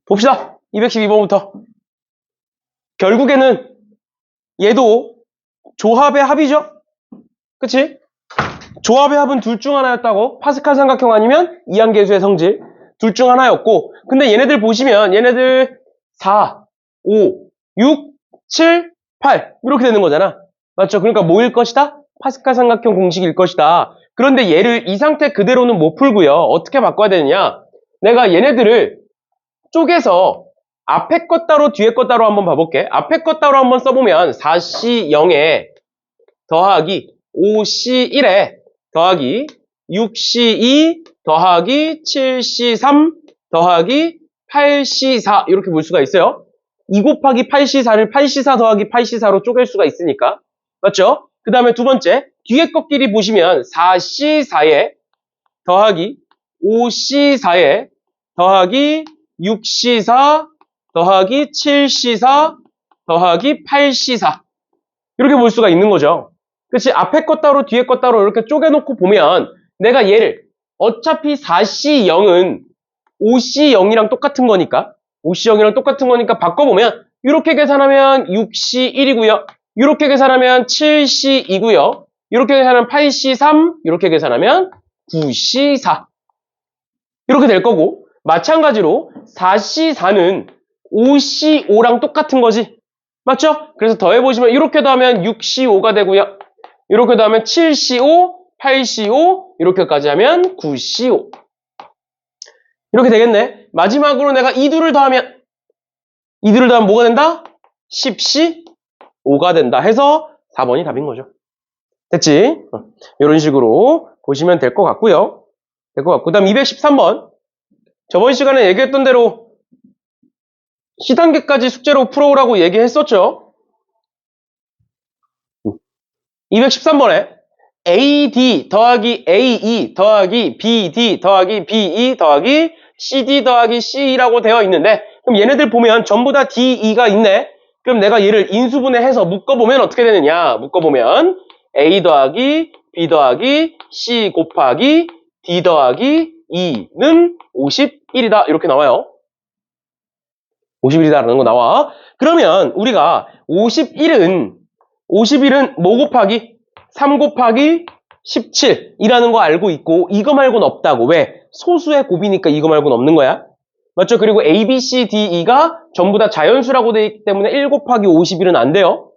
봅시다. 212번부터. 결국에는 얘도 조합의 합이죠? 그치? 조합의 합은 둘 중 하나였다고. 파스칼 삼각형 아니면 이항계수의 성질. 둘 중 하나였고. 근데 얘네들 보시면 얘네들 4, 5, 6, 7, 8 이렇게 되는 거잖아. 맞죠? 그러니까 뭐일 것이다? 파스칼 삼각형 공식일 것이다. 그런데 얘를 이 상태 그대로는 못 풀고요. 어떻게 바꿔야 되느냐? 내가 얘네들을 쪼개서 앞에 것 따로 뒤에 것 따로 한번 봐볼게. 앞에 것 따로 한번 써보면 4C0에 더하기 5C1에 더하기 6C2 더하기 7C3 더하기 8C4 이렇게 볼 수가 있어요. 2 곱하기 8C4를 8C4 더하기 8C4로 쪼갤 수가 있으니까. 맞죠? 그 다음에 두 번째 뒤에 것끼리 보시면 4C4에 더하기 5C4에 더하기 6C4 더하기 7C4 더하기 8C4 이렇게 볼 수가 있는 거죠. 그치? 앞에 것 따로 뒤에 것 따로 이렇게 쪼개놓고 보면 내가 얘를 어차피 4C0은 5C0이랑 똑같은 거니까 5C0이랑 똑같은 거니까 바꿔보면 이렇게 계산하면 6C1이고요. 이렇게 계산하면 7C2고요. 이렇게 계산하면 8C3 이렇게 계산하면 9C4 이렇게 될 거고 마찬가지로 4C4는 5C5랑 똑같은 거지. 맞죠? 그래서 더해보시면 이렇게 더하면 6C5가 되고요. 이렇게 더하면 7C5, 8C5 이렇게까지 하면 9C5 이렇게 되겠네. 마지막으로 내가 이 둘을 더하면 뭐가 된다? 10C5가 된다 해서 4번이 답인 거죠. 됐지? 이런 식으로 보시면 될 것 같고요. 그 다음 213번. 저번 시간에 얘기했던 대로 C단계까지 숙제로 풀어오라고 얘기했었죠. 213번에 AD 더하기 AE 더하기 BD 더하기 BE 더하기 CD 더하기 CE라고 되어 있는데 그럼 얘네들 보면 전부 다 DE가 있네. 그럼 내가 얘를 인수분해해서 묶어보면 어떻게 되느냐. 묶어보면 A 더하기 B 더하기 C 곱하기 D 더하기 E는 51이다. 이렇게 나와요. 51이다라는 거 나와. 그러면 우리가 51은 뭐 곱하기? 3 곱하기 17이라는 거 알고 있고 이거 말고는 없다고. 왜? 소수의 곱이니까 이거 말고는 없는 거야. 맞죠? 그리고 A, B, C, D, E가 전부 다 자연수라고 되어 있기 때문에 1 곱하기 51은 안 돼요.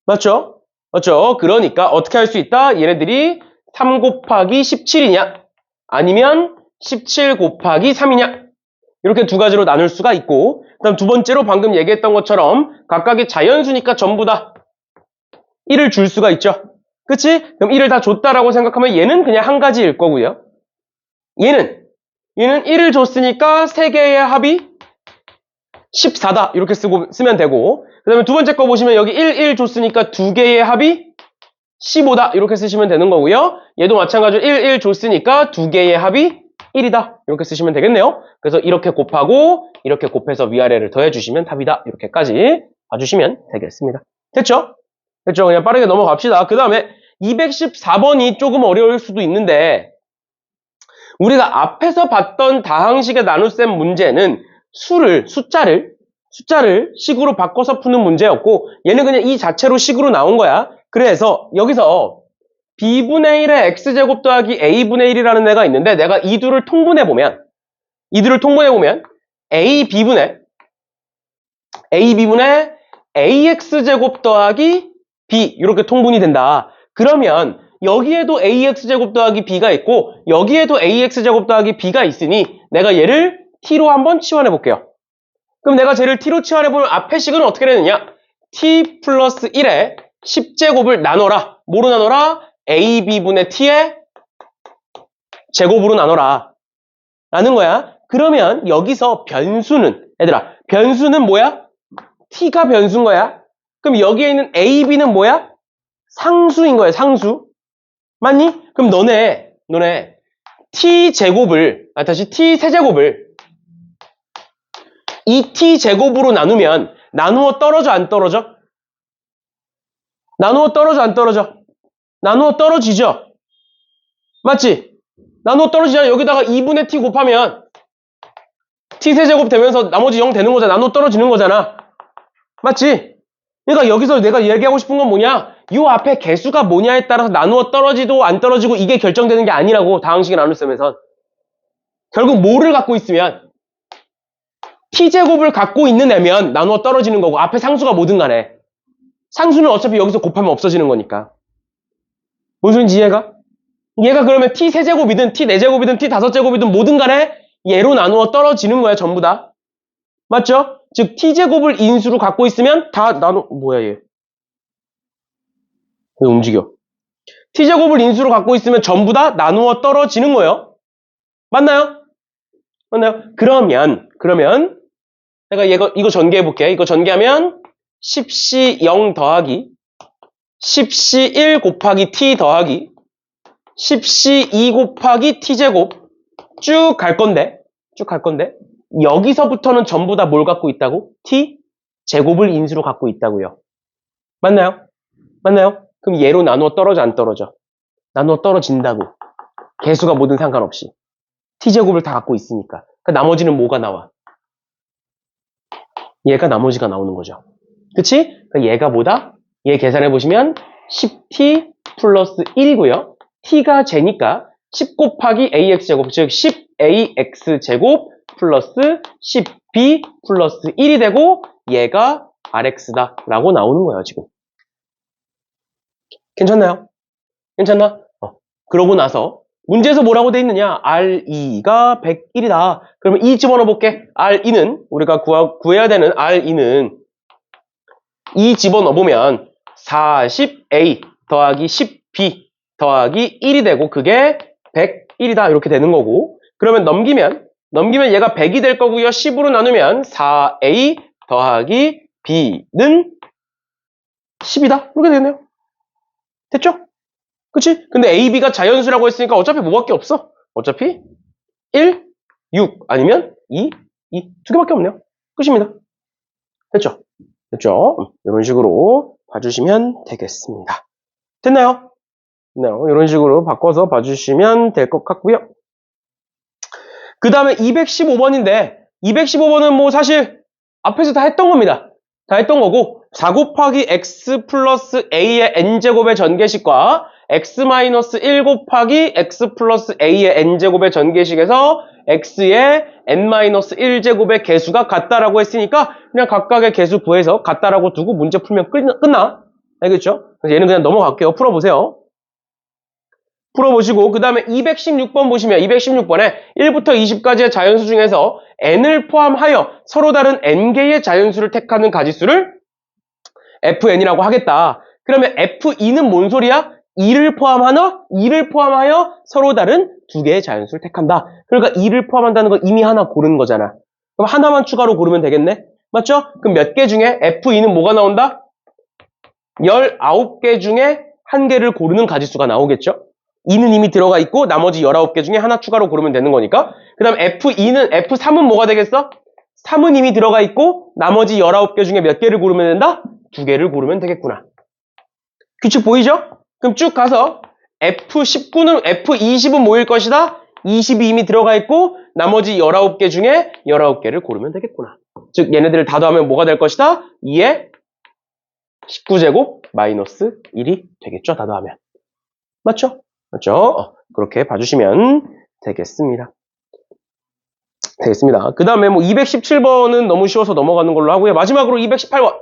맞죠? 맞죠? 그러니까 어떻게 할 수 있다? 얘네들이 3 곱하기 17이냐? 아니면 17 곱하기 3이냐? 이렇게 두 가지로 나눌 수가 있고 그 다음 두 번째로 방금 얘기했던 것처럼 각각의 자연수니까 전부 다 1을 줄 수가 있죠. 그치? 그럼 1을 다 줬다라고 생각하면 얘는 그냥 한 가지일 거고요. 얘는 1을 줬으니까 3개의 합이 14다. 이렇게 쓰면 되고 그 다음에 두 번째 거 보시면 여기 1 줬으니까 2개의 합이 15다. 이렇게 쓰시면 되는 거고요. 얘도 마찬가지로 1 줬으니까 2개의 합이 1이다. 이렇게 쓰시면 되겠네요. 그래서 이렇게 곱하고 이렇게 곱해서 위아래를 더해주시면 답이다. 이렇게까지 봐주시면 되겠습니다. 됐죠? 됐죠? 그냥 빠르게 넘어갑시다. 그 다음에 214번이 조금 어려울 수도 있는데 우리가 앞에서 봤던 다항식의 나눗셈 문제는 숫자를 식으로 바꿔서 푸는 문제였고 얘는 그냥 이 자체로 식으로 나온 거야. 그래서 여기서 b분의 1의 x제곱 더하기 a분의 1이라는 애가 있는데 내가 이 둘을 통분해보면 ab분의 ax제곱 더하기 b 이렇게 통분이 된다. 그러면 여기에도 ax제곱 더하기 b가 있고 여기에도 ax제곱 더하기 b가 있으니 내가 얘를 t로 한번 치환해 볼게요. 그럼 내가 쟤를 t로 치환해 보면 앞의 식은 어떻게 되느냐? t 플러스 1에 10제곱을 나눠라. 뭐로 나눠라? ab분의 t의 제곱으로 나눠라. 라는 거야. 그러면 여기서 변수는 뭐야? t가 변수인 거야. 그럼 여기에 있는 ab는 뭐야? 상수인 거야. 상수. 맞니? 그럼 너네 t제곱을 t세제곱을 이 t제곱으로 나누면 나누어 떨어져 안 떨어져? 나누어 떨어져 안 떨어져? 나누어 떨어지죠? 맞지? 나누어 떨어지잖아. 여기다가 2분의 t 곱하면 t세제곱 되면서 나머지 0 되는 거잖아. 나눠 떨어지는 거잖아. 맞지? 그러니까 여기서 내가 얘기하고 싶은 건 뭐냐? 요 앞에 개수가 뭐냐에 따라서 나누어 떨어지도 안 떨어지고 이게 결정되는 게 아니라고. 다항식의 나눗셈에선. 결국 뭐를 갖고 있으면 t제곱을 갖고 있는 애면 나누어 떨어지는 거고 앞에 상수가 뭐든 간에 상수는 어차피 여기서 곱하면 없어지는 거니까. 뭔 소린지 이해가? 얘가 그러면 t세제곱이든 t네제곱이든 t다섯제곱이든 뭐든 간에 얘로 나누어 떨어지는 거야 전부 다. 맞죠? 즉 t제곱을 인수로 갖고 있으면 다 뭐야 얘. 왜 움직여? t제곱을 인수로 갖고 있으면 전부 다 나누어 떨어지는 거예요. 맞나요? 맞나요? 그러면 내가 이거 전개해 볼게. 이거 전개하면 10C 0 더하기 10C 1 곱하기 t 더하기 10C 2 곱하기 t제곱 쭉 갈 건데 여기서부터는 전부 다 뭘 갖고 있다고? t제곱을 인수로 갖고 있다고요. 맞나요? 맞나요? 그럼 얘로 나누어 떨어져 안 떨어져? 나누어 떨어진다고. 개수가 뭐든 상관없이. t제곱을 다 갖고 있으니까. 그러니까 나머지는 뭐가 나와? 얘가 나머지가 나오는 거죠. 그치? 그러니까 얘가 뭐다? 얘 계산해 보시면 10t 플러스 1이고요. t가 제니까 10 곱하기 ax제곱, 즉 10ax제곱 플러스 10b 플러스 1이 되고 얘가 rx다 라고 나오는 거예요, 지금. 괜찮나요? 괜찮나? 그러고 나서 문제에서 뭐라고 돼 있느냐? R2가 101이다. 그러면 2 집어넣어 볼게. R2는 우리가 구해야 되는 R2는 2 집어넣어 보면 40A 더하기 10B 더하기 1이 되고 그게 101이다. 이렇게 되는 거고. 그러면 넘기면 얘가 100이 될 거고요. 10으로 나누면 4A 더하기 B는 10이다. 이렇게 되겠네요. 됐죠? 그치? 근데 A, B가 자연수라고 했으니까 어차피 뭐밖에 없어? 어차피 1, 6 아니면 2, 2 두 개밖에 없네요. 끝입니다. 됐죠? 됐죠? 이런 식으로 봐주시면 되겠습니다. 됐나요? 됐나요? 이런 식으로 바꿔서 봐주시면 될 것 같고요. 그 다음에 215번인데 215번은 뭐 사실 앞에서 다 했던 겁니다. 다 했던 거고 4 곱하기 x 플러스 a의 n제곱의 전개식과 x-1 곱하기 x 플러스 a의 n제곱의 전개식에서 x의 n-1제곱의 개수가 같다라고 했으니까 그냥 각각의 개수 구해서 같다라고 두고 문제 풀면 끝나. 알겠죠? 그래서 얘는 그냥 넘어갈게요. 풀어보세요. 풀어보시고 그 다음에 216번 보시면 216번에 1부터 20까지의 자연수 중에서 n을 포함하여 서로 다른 n개의 자연수를 택하는 가지수를 fn이라고 하겠다. 그러면 f2는 뭔 소리야? 2를 포함하여 서로 다른 두 개의 자연수를 택한다. 그러니까 2를 포함한다는 건 이미 하나 고르는 거잖아. 그럼 하나만 추가로 고르면 되겠네? 맞죠? 그럼 몇 개 중에 f2는 뭐가 나온다? 19개 중에 한 개를 고르는 가지수가 나오겠죠? 2는 이미 들어가 있고 나머지 19개 중에 하나 추가로 고르면 되는 거니까. 그 다음 F3은 뭐가 되겠어? 3은 이미 들어가 있고 나머지 19개 중에 몇 개를 고르면 된다? 2개를 고르면 되겠구나. 규칙 보이죠? 그럼 쭉 가서 F20은 뭐일 것이다? 20이 이미 들어가 있고 나머지 19개 중에 19개를 고르면 되겠구나. 즉 얘네들을 다 더하면 뭐가 될 것이다? 2의 19제곱 마이너스 1이 되겠죠? 다 더하면. 맞죠? 맞죠? 그렇게 봐주시면 되겠습니다. 그 다음에 뭐 217번은 너무 쉬워서 넘어가는 걸로 하고요. 마지막으로 218번.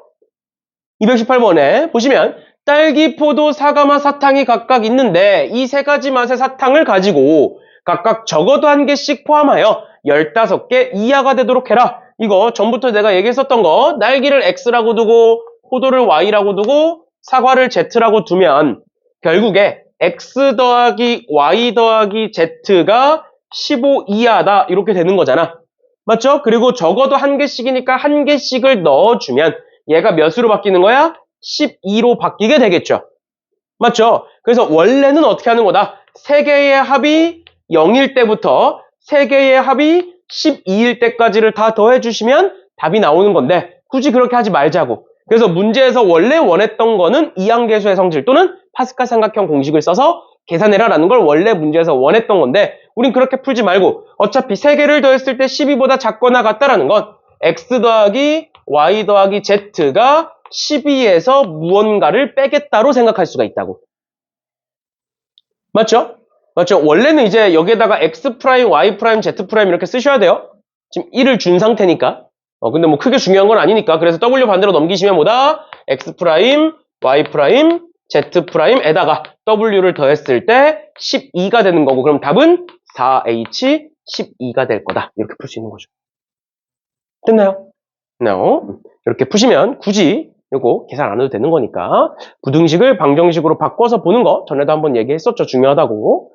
218번에 보시면 딸기, 포도, 사과맛 사탕이 각각 있는데 이 세 가지 맛의 사탕을 가지고 각각 적어도 한 개씩 포함하여 15개 이하가 되도록 해라. 이거 전부터 내가 얘기했었던 거. 딸기를 X라고 두고 포도를 Y라고 두고 사과를 Z라고 두면 결국에 X 더하기 Y 더하기 Z가 15 이하다 이렇게 되는 거잖아. 맞죠? 그리고 적어도 한 개씩이니까 한 개씩을 넣어주면 얘가 몇으로 바뀌는 거야? 12로 바뀌게 되겠죠. 맞죠? 그래서 원래는 어떻게 하는 거다? 3개의 합이 0일 때부터 3개의 합이 12일 때까지를 다 더해주시면 답이 나오는 건데 굳이 그렇게 하지 말자고. 그래서 문제에서 원래 원했던 거는 이항계수의 성질 또는 파스칼 삼각형 공식을 써서 계산해라라는 걸 원래 문제에서 원했던 건데 우린 그렇게 풀지 말고 어차피 3개를 더했을 때 12보다 작거나 같다라는 건 x 더하기 y 더하기 z가 12에서 무언가를 빼겠다로 생각할 수가 있다고. 맞죠? 맞죠? 원래는 이제 여기에다가 x 프라임, y 프라임, z 프라임 이렇게 쓰셔야 돼요. 지금 1을 준 상태니까. 근데 뭐 크게 중요한 건 아니니까. 그래서 w 반대로 넘기시면 뭐다? x 프라임, y 프라임, z 프라임에다가 w를 더했을 때 12가 되는 거고 그럼 답은 4h 12가 될 거다. 이렇게 풀 수 있는 거죠. 됐나요? No. 이렇게 푸시면 굳이 이거 계산 안 해도 되는 거니까 부등식을 방정식으로 바꿔서 보는 거 전에도 한번 얘기했었죠. 중요하다고.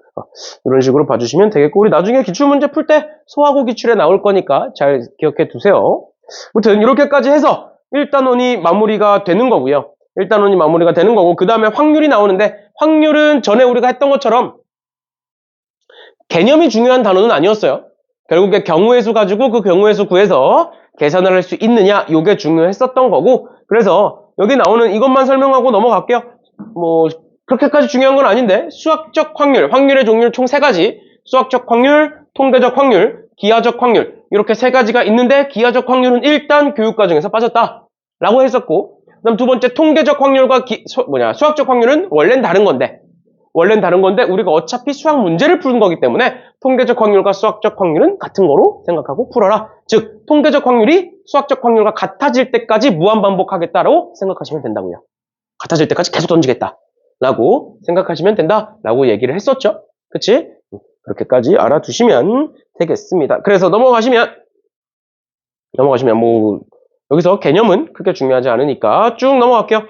이런 식으로 봐주시면 되겠고 우리 나중에 기출문제 풀 때 소하고 기출에 나올 거니까 잘 기억해 두세요. 아무튼 이렇게까지 해서 1단원이 마무리가 되는 거고요. 1단원이 마무리가 되는 거고 그 다음에 확률이 나오는데 확률은 전에 우리가 했던 것처럼 개념이 중요한 단어는 아니었어요. 결국에 경우의 수 가지고 그 경우의 수 구해서 계산을 할 수 있느냐 이게 중요했었던 거고 그래서 여기 나오는 이것만 설명하고 넘어갈게요. 뭐 그렇게까지 중요한 건 아닌데 수학적 확률, 확률의 종류 총 3가지 수학적 확률, 통계적 확률, 기하적 확률 이렇게 3가지가 있는데 기하적 확률은 일단 교육과정에서 빠졌다 라고 했었고 그 다음 두 번째 통계적 확률과 수학적 확률은 원래는 다른 건데 우리가 어차피 수학 문제를 푸는 거기 때문에 통계적 확률과 수학적 확률은 같은 거로 생각하고 풀어라. 즉 통계적 확률이 수학적 확률과 같아질 때까지 무한반복하겠다라고 생각하시면 된다고요. 같아질 때까지 계속 던지겠다 라고 생각하시면 된다라고 얘기를 했었죠. 그치? 그렇게까지 알아두시면 되겠습니다. 그래서 넘어가시면 뭐 여기서 개념은 크게 중요하지 않으니까 쭉 넘어갈게요.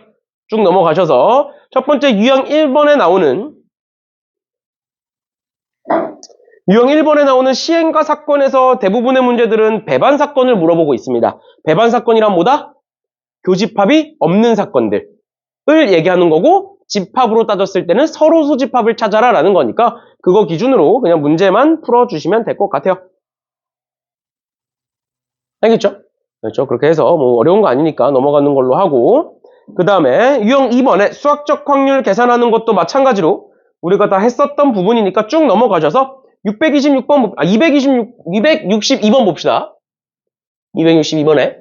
쭉 넘어가셔서 첫 번째 유형 1번에 나오는 시행과 사건에서 대부분의 문제들은 배반 사건을 물어보고 있습니다. 배반 사건이란 뭐다? 교집합이 없는 사건들을 얘기하는 거고 집합으로 따졌을 때는 서로 소집합을 찾아라 라는 거니까 그거 기준으로 그냥 문제만 풀어주시면 될 것 같아요. 알겠죠? 그렇죠? 그렇게 해서 뭐 어려운 거 아니니까 넘어가는 걸로 하고 그 다음에 유형 2번에 수학적 확률 계산하는 것도 마찬가지로 우리가 다 했었던 부분이니까 쭉 넘어가셔서 262번 봅시다. 262번에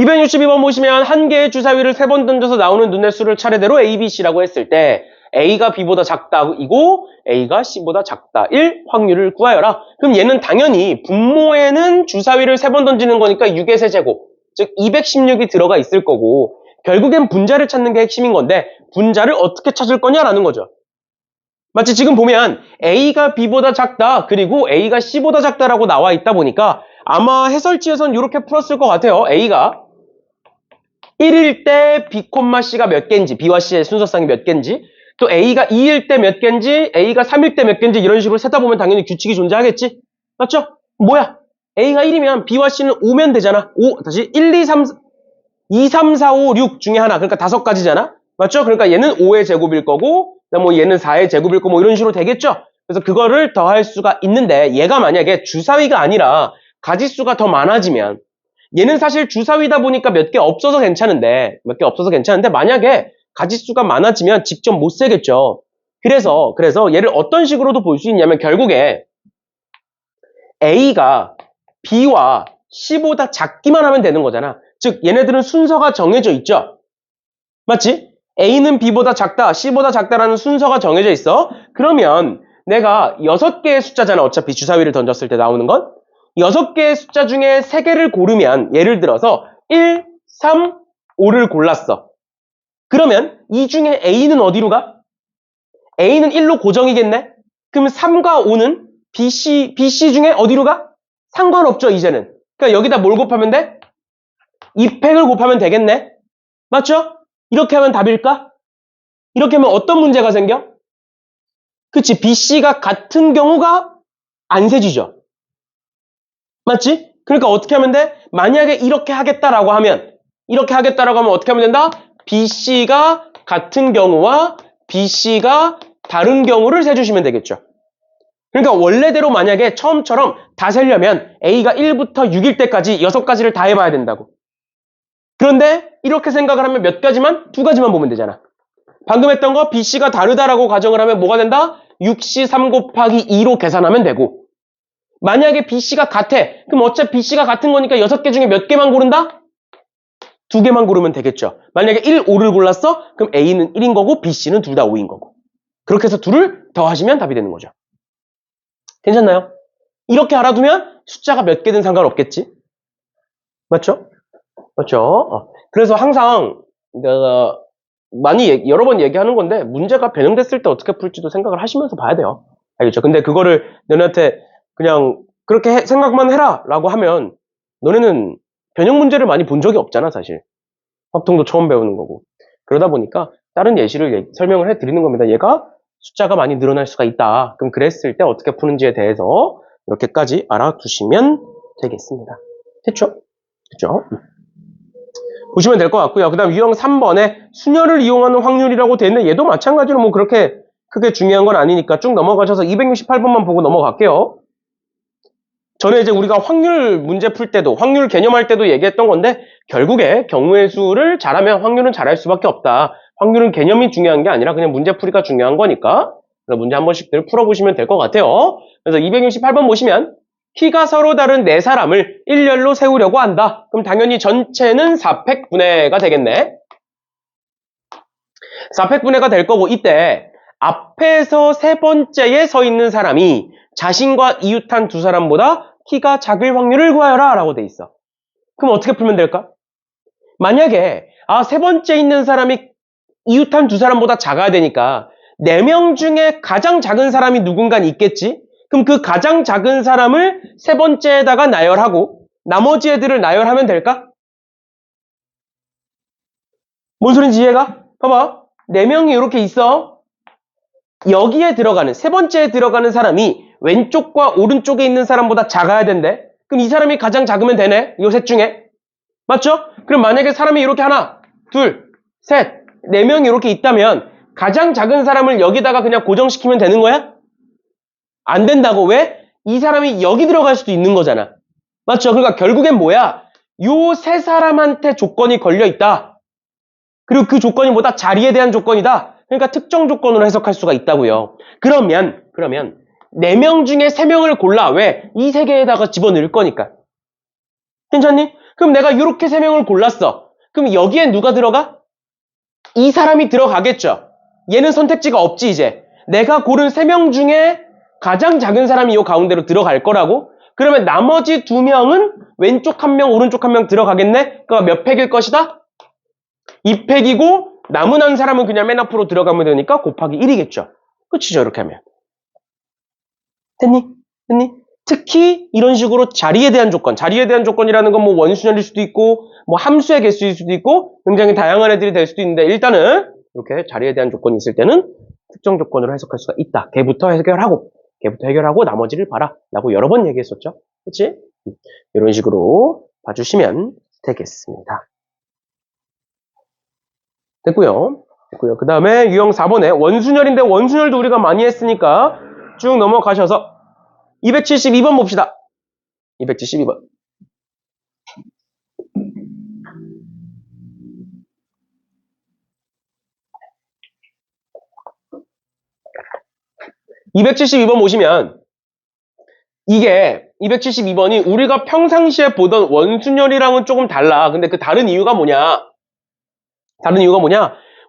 262번 보시면 한 개의 주사위를 3번 던져서 나오는 눈의 수를 차례대로 A, B, C라고 했을 때 A가 B보다 작다이고 A가 C보다 작다 1 확률을 구하여라. 그럼 얘는 당연히 분모에는 주사위를 3번 던지는 거니까 6의 세제곱 즉 216이 들어가 있을 거고 결국엔 분자를 찾는 게 핵심인 건데 분자를 어떻게 찾을 거냐라는 거죠. 마치 지금 보면 A가 B보다 작다 그리고 A가 C보다 작다라고 나와 있다 보니까 아마 해설지에선 이렇게 풀었을 것 같아요. A가 1일 때 B, C가 몇 개인지 B와 C의 순서상이 몇 개인지 또 A가 2일 때 몇 개인지 A가 3일 때 몇 개인지 이런 식으로 세다 보면 당연히 규칙이 존재하겠지. 맞죠? 뭐야? A가 1이면 B와 C는 5면 되잖아. 2, 3, 4, 5, 6 중에 하나. 그러니까 5가지잖아. 맞죠? 그러니까 얘는 5의 제곱일 거고 뭐 얘는 4의 제곱일 거고 뭐 이런 식으로 되겠죠? 그래서 그거를 더할 수가 있는데 얘가 만약에 주사위가 아니라 가지수가 더 많아지면 얘는 사실 주사위다 보니까 몇 개 없어서 괜찮은데 만약에 가지수가 많아지면 직접 못 세겠죠. 그래서 얘를 어떤 식으로도 볼 수 있냐면 결국에 A가 B와 C보다 작기만 하면 되는 거잖아. 즉 얘네들은 순서가 정해져 있죠. 맞지? A는 B보다 작다, C보다 작다라는 순서가 정해져 있어. 그러면 내가 6개의 숫자잖아. 어차피 주사위를 던졌을 때 나오는 건. 6개의 숫자 중에 3개를 고르면 예를 들어서 1, 3, 5를 골랐어. 그러면 이 중에 A는 어디로 가? A는 1로 고정이겠네? 그럼 3과 5는 B, C 중에 어디로 가? 상관없죠, 이제는. 그러니까 여기다 뭘 곱하면 돼? 2팩을 곱하면 되겠네? 맞죠? 이렇게 하면 답일까? 이렇게 하면 어떤 문제가 생겨? 그치, B, C가 같은 경우가 안 세지죠. 맞지? 그러니까 어떻게 하면 돼? 만약에 이렇게 하겠다라고 하면 어떻게 하면 된다? B, C가 같은 경우와 B, C가 다른 경우를 세주시면 되겠죠. 그러니까 원래대로 만약에 처음처럼 다 세려면 A가 1부터 6일 때까지 6가지를 다 해봐야 된다고. 그런데 이렇게 생각을 하면 몇 가지만? 2가지만 보면 되잖아. 방금 했던 거 BC가 다르다라고 가정을 하면 뭐가 된다? 6C 3 곱하기 2로 계산하면 되고, 만약에 BC가 같아. 그럼 어차피 BC가 같은 거니까 6개 중에 몇 개만 고른다? 2개만 고르면 되겠죠. 만약에 1, 5를 골랐어? 그럼 A는 1인 거고 BC는 둘 다 5인 거고. 그렇게 해서 둘을 더하시면 답이 되는 거죠. 괜찮나요? 이렇게 알아두면 숫자가 몇 개든 상관없겠지? 맞죠? 맞죠? 그래서 항상 내가 많이 여러 번 얘기하는 건데, 문제가 변형됐을 때 어떻게 풀지도 생각을 하시면서 봐야 돼요. 알겠죠? 근데 그거를 너네한테 그냥 그렇게 생각만 해라 라고 하면 너네는 변형 문제를 많이 본 적이 없잖아, 사실. 확통도 처음 배우는 거고. 그러다 보니까 다른 예시를 설명을 해드리는 겁니다. 얘가 숫자가 많이 늘어날 수가 있다. 그럼 그랬을 때 어떻게 푸는지에 대해서 이렇게까지 알아두시면 되겠습니다. 됐죠? 됐죠? 보시면 될 것 같고요. 그 다음 유형 3번에 순열을 이용하는 확률이라고 되어 있는데, 얘도 마찬가지로 뭐 그렇게 크게 중요한 건 아니니까 쭉 넘어가셔서 268번만 보고 넘어갈게요. 전에 이제 우리가 확률 문제 풀 때도, 확률 개념할 때도 얘기했던 건데, 결국에 경우의 수를 잘하면 확률은 잘할 수밖에 없다. 확률은 개념이 중요한 게 아니라 그냥 문제 풀이가 중요한 거니까, 그래서 문제 한 번씩들 풀어보시면 될 것 같아요. 그래서 268번 보시면 키가 서로 다른 네 사람을 일렬로 세우려고 한다. 그럼 당연히 전체는 4팩분해가 되겠네. 4팩분해가 될 거고, 이때 앞에서 세 번째에 서 있는 사람이 자신과 이웃한 두 사람보다 키가 작을 확률을 구하여라 라고 돼 있어. 그럼 어떻게 풀면 될까? 만약에 세 번째 있는 사람이 이웃한 두 사람보다 작아야 되니까 4명 중에 가장 작은 사람이 누군가 있겠지? 그럼 그 가장 작은 사람을 세 번째에다가 나열하고 나머지 애들을 나열하면 될까? 뭔 소린지 이해가? 봐봐. 4명이 이렇게 있어. 여기에 들어가는, 세 번째에 들어가는 사람이 왼쪽과 오른쪽에 있는 사람보다 작아야 된대. 그럼 이 사람이 가장 작으면 되네. 요 셋 중에. 맞죠? 그럼 만약에 사람이 이렇게 하나, 둘, 셋, 4명이 이렇게 있다면 가장 작은 사람을 여기다가 그냥 고정시키면 되는 거야? 안 된다고. 왜? 이 사람이 여기 들어갈 수도 있는 거잖아. 맞죠? 그러니까 결국엔 뭐야? 요 세 사람한테 조건이 걸려 있다. 그리고 그 조건이 뭐다? 자리에 대한 조건이다. 그러니까 특정 조건으로 해석할 수가 있다고요. 그러면 4명 중에 3명을 골라. 왜? 이 3개에다가 집어넣을 거니까. 괜찮니? 그럼 내가 이렇게 3명을 골랐어. 그럼 여기엔 누가 들어가? 이 사람이 들어가겠죠. 얘는 선택지가 없지 이제. 내가 고른 3명 중에 가장 작은 사람이 이 가운데로 들어갈 거라고? 그러면 나머지 2명은 왼쪽 1명, 오른쪽 1명 들어가겠네? 그럼 몇 팩일 것이다? 2팩이고 남은 한 사람은 그냥 맨 앞으로 들어가면 되니까 곱하기 1이겠죠. 그치죠? 이렇게 하면. 됐니? 특히 이런 식으로 자리에 대한 조건이라는 건 뭐 원순열일 수도 있고 뭐 함수의 개수일 수도 있고 굉장히 다양한 애들이 될 수도 있는데, 일단은 이렇게 자리에 대한 조건이 있을 때는 특정 조건으로 해석할 수가 있다. 걔부터 해결하고 나머지를 봐라 라고 여러 번 얘기했었죠. 그치? 이런 식으로 봐주시면 되겠습니다. 됐고요. 그 다음에 유형 4번에 원순열인데, 원순열도 우리가 많이 했으니까 쭉 넘어가셔서 272번 봅시다. 272번. 272번 보시면 이게 272번이 우리가 평상시에 보던 원순열이랑은 조금 달라. 근데 그 다른 이유가 뭐냐?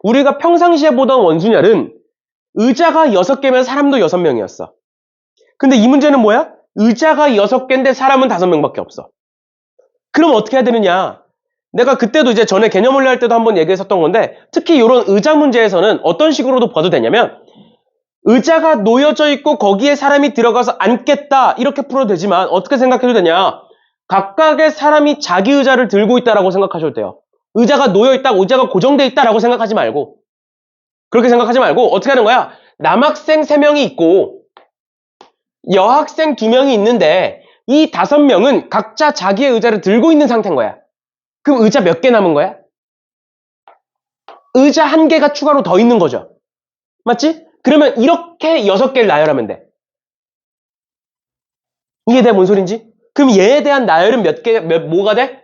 우리가 평상시에 보던 원순열은 의자가 6개면 사람도 6명이었어. 근데 이 문제는 뭐야? 의자가 6개인데 사람은 5명밖에 없어. 그럼 어떻게 해야 되느냐? 내가 그때도 이제 전에 개념 원리 할 때도 한번 얘기했었던 건데, 특히 이런 의자 문제에서는 어떤 식으로도 봐도 되냐면, 의자가 놓여져 있고 거기에 사람이 들어가서 앉겠다 이렇게 풀어도 되지만, 어떻게 생각해도 되냐? 각각의 사람이 자기 의자를 들고 있다라고 생각하셔도 돼요. 의자가 놓여있다, 의자가 고정되어 있다라고 생각하지 말고, 그렇게 생각하지 말고 어떻게 하는 거야? 남학생 3명이 있고 여학생 2명이 있는데 이 5명은 각자 자기의 의자를 들고 있는 상태인 거야. 그럼 의자 몇 개 남은 거야? 의자 1개가 추가로 더 있는 거죠. 맞지? 그러면 이렇게 6개를 나열하면 돼. 이해돼? 뭔 소린지? 그럼 얘에 대한 나열은 뭐가 돼?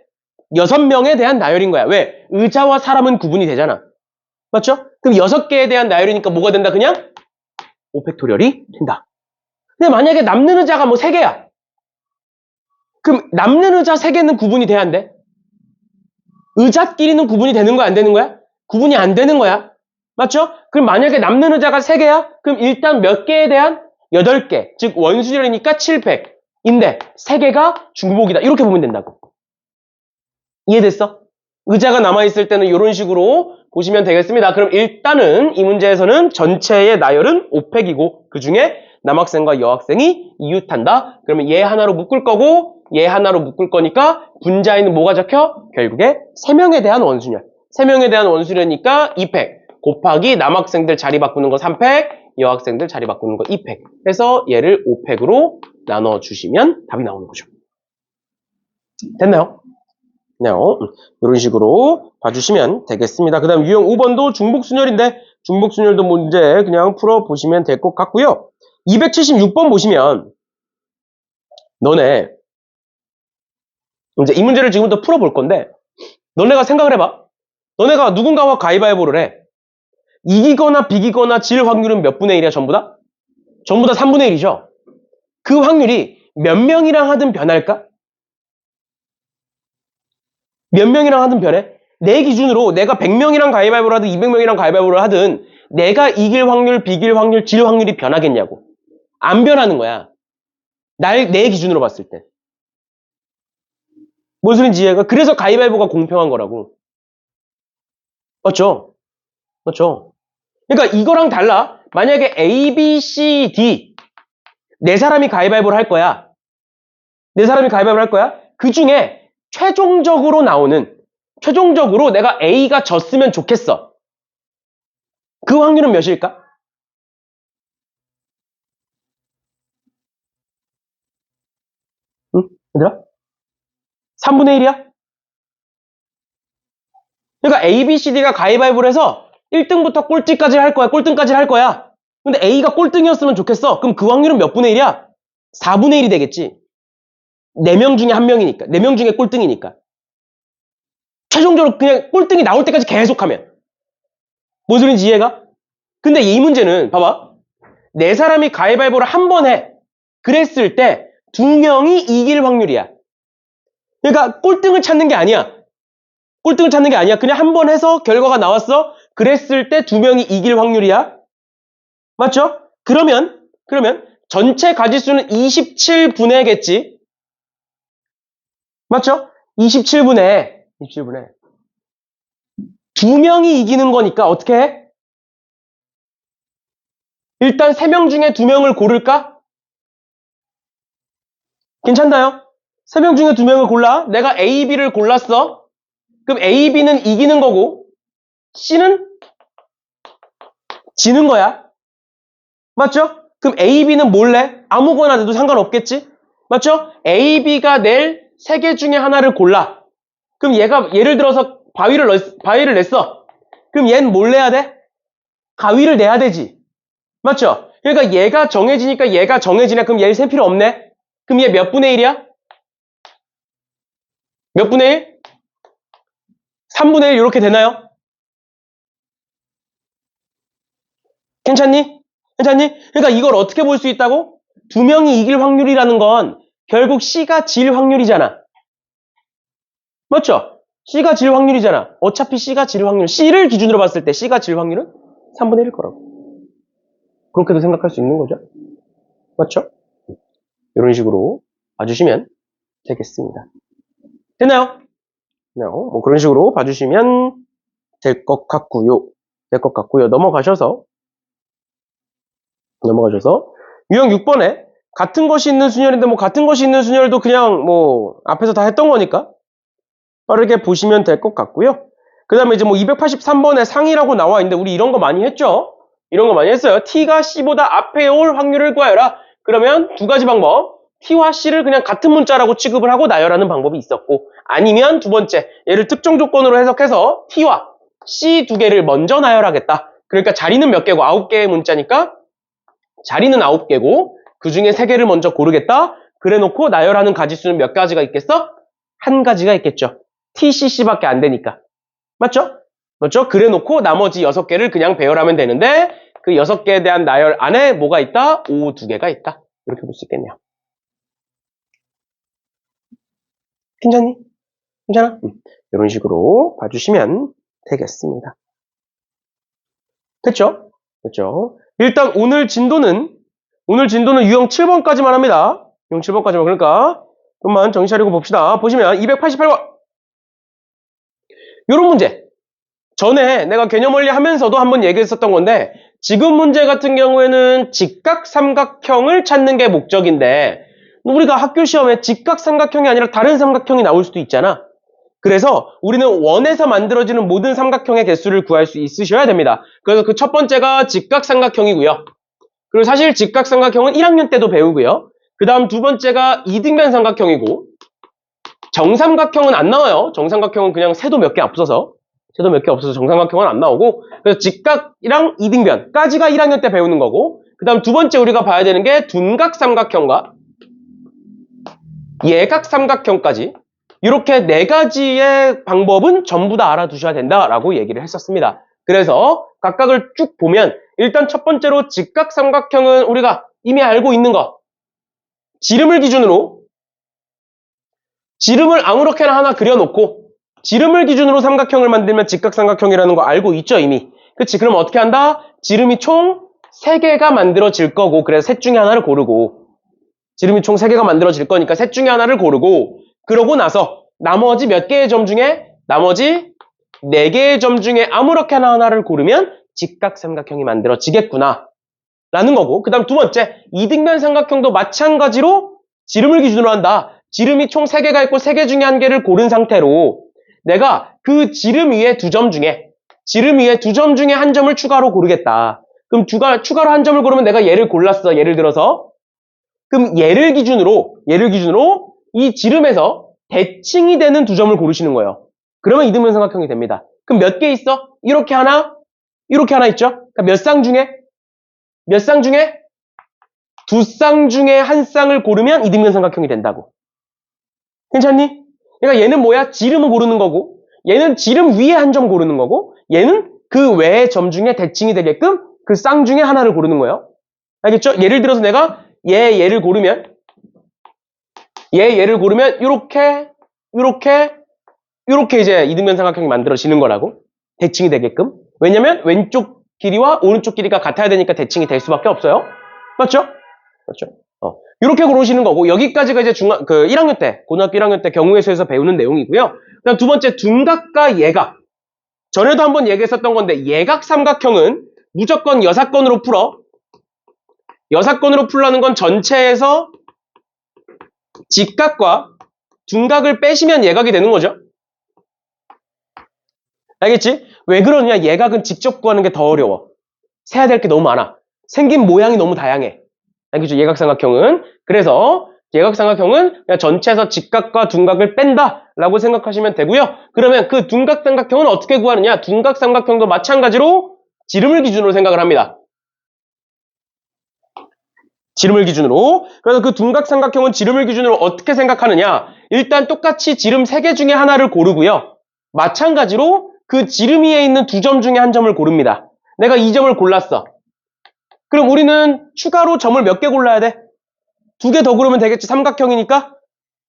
6명에 대한 나열인 거야. 왜? 의자와 사람은 구분이 되잖아. 맞죠? 그럼 6개에 대한 나열이니까 뭐가 된다? 그냥 5팩토리얼이 된다. 근데 만약에 남는 의자가 뭐 3개야. 그럼 남는 의자 3개는 구분이 돼야 안 돼? 의자끼리는 구분이 되는 거야, 안 되는 거야? 구분이 안 되는 거야. 맞죠? 그럼 만약에 남는 의자가 3개야? 그럼 일단 몇 개에 대한? 8개. 즉 원순열이니까 7팩인데 3개가 중복이다. 이렇게 보면 된다고. 이해됐어? 의자가 남아있을 때는 이런 식으로 보시면 되겠습니다. 그럼 일단은 이 문제에서는 전체의 나열은 5팩이고 그 중에 남학생과 여학생이 이웃한다. 그러면 얘 하나로 묶을 거고 얘 하나로 묶을 거니까 분자에는 뭐가 적혀? 결국에 3명에 대한 원순열. 3명에 대한 원순열이니까 2팩 곱하기 남학생들 자리 바꾸는 거 3팩, 여학생들 자리 바꾸는 거 2팩. 해서 얘를 5팩으로 나눠주시면 답이 나오는 거죠. 됐나요? 그냥 이런 식으로 봐주시면 되겠습니다. 그 다음 유형 5번도 중복순열인데 중복순열도 문제 그냥 풀어보시면 될 것 같고요. 276번 보시면 너네 이제 이 문제를 지금부터 풀어볼 건데 너네가 생각을 해봐. 너네가 누군가와 가위바위보를 해. 이기거나 비기거나 질 확률은 몇 분의 1이야 전부 다? 전부 다 3분의 1이죠. 그 확률이 몇 명이랑 하든 변할까? 몇 명이랑 하든 변해? 내 기준으로 내가 100명이랑 가위바위보를 하든 200명이랑 가위바위보를 하든 내가 이길 확률, 비길 확률, 질 확률이 변하겠냐고. 안 변하는 거야. 내 기준으로 봤을 때. 뭔 소린지 이해가? 그래서 가위바위보가 공평한 거라고. 맞죠? 맞죠? 그러니까 이거랑 달라. 만약에 A, B, C, D 네 사람이 가위바위보를 할 거야. 네 사람이 가위바위보를 할 거야. 그 중에 최종적으로 내가 A가 졌으면 좋겠어. 그 확률은 몇일까? 응? 얘들아? 3분의 1이야? 그러니까 A, B, C, D가 가위바위보를 해서 1등부터 꼴찌까지 할 거야. 꼴등까지 할 거야. 근데 A가 꼴등이었으면 좋겠어. 그럼 그 확률은 몇 분의 1이야? 4분의 1이 되겠지. 4명 중에 1명이니까. 4명 중에 꼴등이니까. 최종적으로 그냥 꼴등이 나올 때까지 계속하면. 뭔 소린지 이해가? 근데 이 문제는 봐봐. 4사람이 가위바위보를 한 번 해. 그랬을 때 2명이 이길 확률이야. 그러니까 꼴등을 찾는 게 아니야. 꼴등을 찾는 게 아니야. 그냥 한 번 해서 결과가 나왔어. 그랬을 때 2명이 이길 확률이야. 맞죠? 그러면 전체 가지수는 27분의겠지. 맞죠? 27분의 2명이 이기는 거니까 어떻게 해? 일단 3명 중에 2명을 고를까? 괜찮나요? 3명 중에 2명을 골라. 내가 A, B를 골랐어. 그럼 A, B는 이기는 거고 C는 지는 거야. 맞죠? 그럼 A, B는 몰래 아무거나 내도 상관없겠지? 맞죠? A, B가 낼 3개 중에 하나를 골라. 그럼 얘가 예를 들어서 바위를 냈어. 그럼 얘는 뭘 내야 돼? 가위를 내야 되지. 맞죠? 그러니까 얘가 정해지니까 얘가 정해지네. 그럼 얘 셀 필요 없네. 그럼 얘 몇 분의 1이야? 몇 분의 1? 3분의 1 이렇게 되나요? 괜찮니? 그러니까 이걸 어떻게 볼 수 있다고? 2명이 이길 확률이라는 건 결국 C가 질 확률이잖아. 맞죠? C가 질 확률이잖아. 어차피 C가 질 확률. C를 기준으로 봤을 때 C가 질 확률은 3분의 1일 거라고. 그렇게도 생각할 수 있는 거죠. 맞죠? 이런 식으로 봐주시면 되겠습니다. 됐나요? 뭐 그런 식으로 봐주시면 될 것 같고요. 넘어가셔서 유형 6번에 같은 것이 있는 순열인데 뭐 같은 것이 있는 순열도 그냥 뭐 앞에서 다 했던 거니까 빠르게 보시면 될 것 같고요. 그 다음에 이제 뭐 283번에 상이라고 나와 있는데 우리 이런 거 많이 했죠? 이런 거 많이 했어요. T가 C보다 앞에 올 확률을 구하여라. 그러면 두 가지 방법. T와 C를 그냥 같은 문자라고 취급을 하고 나열하는 방법이 있었고 아니면 두 번째 얘를 특정 조건으로 해석해서 T와 C 두 개를 먼저 나열하겠다. 그러니까 자리는 몇 개고 9개의 문자니까 자리는 9개고 그 중에 3개를 먼저 고르겠다. 그래놓고 나열하는 가지수는 몇 가지가 있겠어? 한 가지가 있겠죠. TCC밖에 안 되니까. 맞죠? 그렇죠? 그래 놓고 나머지 6개를 그냥 배열하면 되는데 그 6개에 대한 나열 안에 뭐가 있다? O 2개가 있다. 이렇게 볼 수 있겠네요. 괜찮니? 괜찮아? 이런 식으로 봐주시면 되겠습니다. 됐죠? 됐죠? 일단 오늘 진도는 유형 7번까지만 합니다. 유형 7번까지만. 그러니까 좀만 정신 차리고 봅시다. 보시면 288번. 요런 문제. 전에 내가 개념 원리 하면서도 한번 얘기했었던 건데 지금 문제 같은 경우에는 직각삼각형을 찾는 게 목적인데 우리가 학교 시험에 직각삼각형이 아니라 다른 삼각형이 나올 수도 있잖아. 그래서 우리는 원에서 만들어지는 모든 삼각형의 개수를 구할 수 있으셔야 됩니다. 그래서 그 첫 번째가 직각삼각형이고요. 그리고 사실 직각삼각형은 1학년 때도 배우고요. 그 다음 두 번째가 이등변 삼각형이고 정삼각형은 안 나와요. 정삼각형은 그냥 세도 몇 개 없어서 정삼각형은 안 나오고 그래서 직각이랑 이등변까지가 1학년 때 배우는 거고 그 다음 두 번째 우리가 봐야 되는 게 둔각삼각형과 예각삼각형까지 이렇게 4가지의 방법은 전부 다 알아두셔야 된다라고 얘기를 했었습니다. 그래서 각각을 쭉 보면 일단 첫 번째로 직각삼각형은 우리가 이미 알고 있는 거 지름을 기준으로 지름을 아무렇게나 하나 그려놓고 지름을 기준으로 삼각형을 만들면 직각삼각형이라는 거 알고 있죠 이미. 그치? 그럼 어떻게 한다? 지름이 총 3개가 만들어질 거고 그래서 셋 중에 하나를 고르고 지름이 총 3개가 만들어질 거니까 셋 중에 하나를 고르고 그러고 나서 나머지 몇 개의 점 중에 나머지 4개의 점 중에 아무렇게나 하나를 고르면 직각삼각형이 만들어지겠구나 라는 거고 그 다음 두 번째 이등변 삼각형도 마찬가지로 지름을 기준으로 한다. 지름이 총 3개가 있고 3개 중에 1개를 고른 상태로 내가 그 지름 위에 2점 중에 한 점을 추가로 고르겠다. 그럼 추가로 한 점을 고르면 내가 얘를 골랐어. 예를 들어서 그럼 얘를 기준으로 이 지름에서 대칭이 되는 2점을 고르시는 거예요. 그러면 이등변 삼각형이 됩니다. 그럼 몇 개 있어? 이렇게 하나 있죠? 그러니까 몇 쌍 중에 2쌍 중에 한 쌍을 고르면 이등변 삼각형이 된다고. 괜찮니? 그러니까 얘는 뭐야? 지름을 고르는 거고 얘는 지름 위에 한 점 고르는 거고 얘는 그 외의 점 중에 대칭이 되게끔 그 쌍 중에 하나를 고르는 거예요. 알겠죠? 예를 들어서 내가 얘를 고르면 이렇게 이제 이등변 삼각형이 만들어지는 거라고. 대칭이 되게끔. 왜냐면 왼쪽 길이와 오른쪽 길이가 같아야 되니까 대칭이 될 수밖에 없어요. 맞죠? 이렇게 고르시는 거고 여기까지가 이제 1학년 때 고등학교 1학년 때 경우의 수에서 배우는 내용이고요. 그다음 두 번째 둔각과 예각. 전에도 한번 얘기했었던 건데 예각 삼각형은 무조건 여사건으로 풀어. 여사건으로 풀라는 건 전체에서 직각과 둔각을 빼시면 예각이 되는 거죠. 알겠지? 왜 그러냐? 예각은 직접 구하는 게 더 어려워. 세야 될 게 너무 많아. 생긴 모양이 너무 다양해. 알겠죠? 예각삼각형은. 그래서 예각삼각형은 그냥 전체에서 직각과 둔각을 뺀다라고 생각하시면 되고요. 그러면 그 둔각삼각형은 어떻게 구하느냐? 둔각삼각형도 마찬가지로 지름을 기준으로 생각을 합니다. 지름을 기준으로. 그래서 그 둔각삼각형은 지름을 기준으로 어떻게 생각하느냐? 일단 똑같이 지름 3개 중에 하나를 고르고요. 마찬가지로 그 지름 위에 있는 2점 중에 한 점을 고릅니다. 내가 이 점을 골랐어. 그럼 우리는 추가로 점을 몇 개 골라야 돼? 2개 더 고르면 되겠지. 삼각형이니까.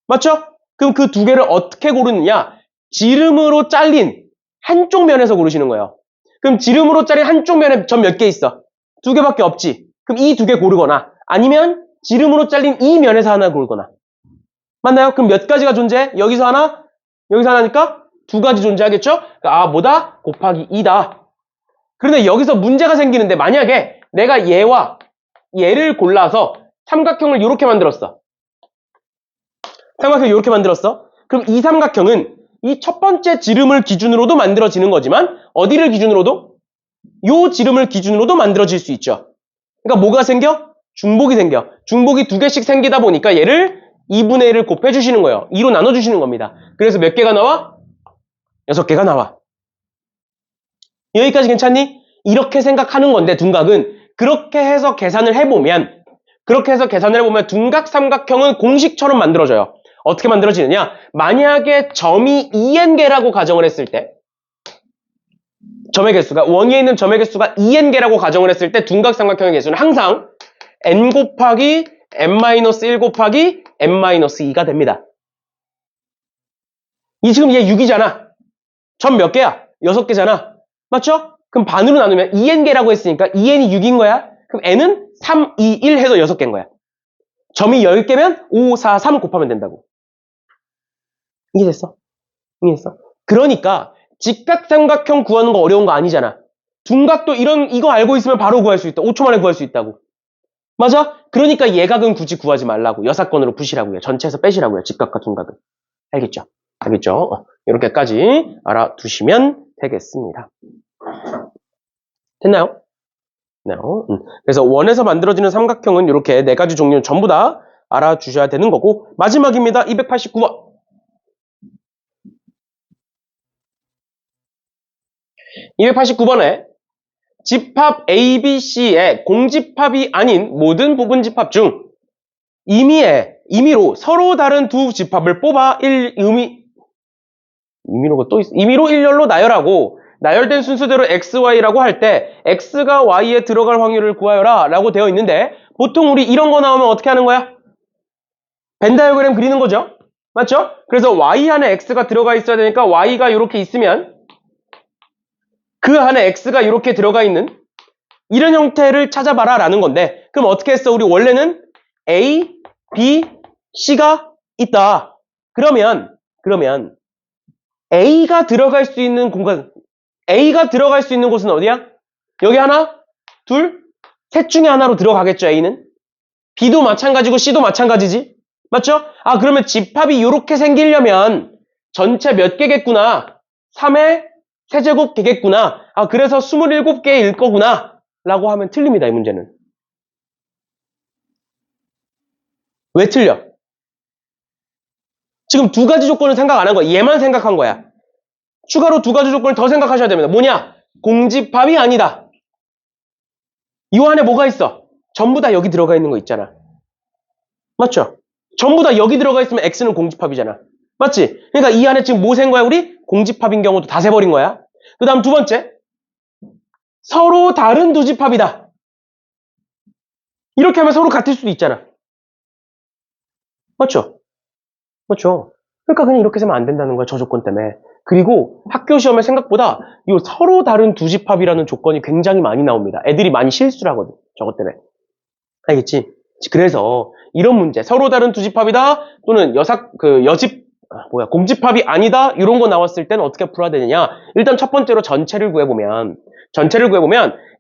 맞죠? 그럼 그 2개를 어떻게 고르느냐? 지름으로 잘린 한쪽 면에서 고르시는 거예요. 그럼 지름으로 잘린 한쪽 면에 점 몇 개 있어? 2개밖에 없지. 그럼 이 2개 고르거나 아니면 지름으로 잘린 이 면에서 하나 고르거나. 맞나요? 그럼 몇 가지가 존재해? 여기서 하나니까 2가지 존재하겠죠? 그러니까 뭐다? 곱하기 2다. 그런데 여기서 문제가 생기는데 만약에 내가 얘와 얘를 골라서 삼각형을 이렇게 만들었어. 그럼 이 삼각형은 이 첫 번째 지름을 기준으로도 만들어지는 거지만 어디를 기준으로도? 요 지름을 기준으로도 만들어질 수 있죠. 그러니까 뭐가 생겨? 중복이 생겨. 중복이 2개씩 생기다 보니까 얘를 2분의 1을 곱해주시는 거예요. 2로 나눠주시는 겁니다. 그래서 몇 개가 나와? 6개가 나와. 여기까지 괜찮니? 이렇게 생각하는 건데 둔각은 그렇게 해서 계산을 해보면 둔각 삼각형은 공식처럼 만들어져요. 어떻게 만들어지느냐? 만약에 점이 2n개라고 가정을 했을 때 점의 개수가 원위에 있는 점의 개수가 2n개라고 가정을 했을 때 둔각삼각형의 개수는 항상 n 곱하기 n-1 곱하기 n-2가 됩니다. 이 지금 얘 6이잖아. 점 몇 개야? 6개잖아. 맞죠? 그럼 반으로 나누면 2n개라고 했으니까 2n이 6인 거야. 그럼 n은 3, 2, 1 해서 6개인 거야. 점이 10개면 5, 4, 3 곱하면 된다고. 이해됐어? 이해됐어? 그러니까 직각삼각형 구하는 거 어려운 거 아니잖아. 둔각도 이거 알고 있으면 바로 구할 수 있다. 5초 만에 구할 수 있다고. 맞아? 그러니까 예각은 굳이 구하지 말라고. 여사건으로 푸시라고요. 전체에서 빼시라고요. 직각과 둔각은. 알겠죠? 알겠죠? 이렇게까지 알아두시면 되겠습니다. 됐나요? 네. 그래서 원에서 만들어지는 삼각형은 이렇게 4가지 종류는 전부 다 알아주셔야 되는 거고, 마지막입니다. 289번. 289번에 집합 ABC의 공집합이 아닌 모든 부분집합 중 임의로 서로 다른 두 집합을 뽑아 임의로 일렬로 나열하고 나열된 순서대로 XY라고 할 때 X가 Y에 들어갈 확률을 구하여라 라고 되어 있는데, 보통 우리 이런 거 나오면 어떻게 하는 거야? 벤 다이어그램 그리는 거죠. 맞죠? 그래서 Y 안에 X가 들어가 있어야 되니까 Y가 이렇게 있으면 그 안에 X가 이렇게 들어가 있는 이런 형태를 찾아봐라 라는 건데, 그럼 어떻게 했어? 우리 원래는 A, B, C가 있다. 그러면 A가 들어갈 수 있는 공간, A가 들어갈 수 있는 곳은 어디야? 여기 하나, 둘, 셋 중에 하나로 들어가겠죠, A는? B도 마찬가지고 C도 마찬가지지? 맞죠? 아, 그러면 집합이 이렇게 생기려면 전체 몇 개겠구나? 3의 세제곱 개겠구나. 아, 그래서 27개일 거구나. 라고 하면 틀립니다, 이 문제는. 왜 틀려? 지금 2가지 조건을 생각 안 한 거야. 얘만 생각한 거야. 추가로 2가지 조건을 더 생각하셔야 됩니다. 뭐냐? 공집합이 아니다. 이 안에 뭐가 있어? 전부 다 여기 들어가 있는 거 있잖아. 맞죠? 전부 다 여기 들어가 있으면 X는 공집합이잖아. 맞지? 그러니까 이 안에 지금 뭐 센 거야, 우리? 공집합인 경우도 다 세버린 거야. 그 다음 2번째. 서로 다른 두 집합이다. 이렇게 하면 서로 같을 수도 있잖아. 맞죠? 그렇죠. 그러니까 그냥 이렇게 쓰면 안 된다는 거야, 저 조건 때문에. 그리고 학교 시험에 생각보다 이 서로 다른 두 집합이라는 조건이 굉장히 많이 나옵니다. 애들이 많이 실수를 하거든, 저것 때문에. 알겠지? 그래서 이런 문제, 서로 다른 두 집합이다 또는 공집합이 아니다 이런 거 나왔을 때는 어떻게 풀어야 되느냐? 일단 첫 번째로 전체를 구해보면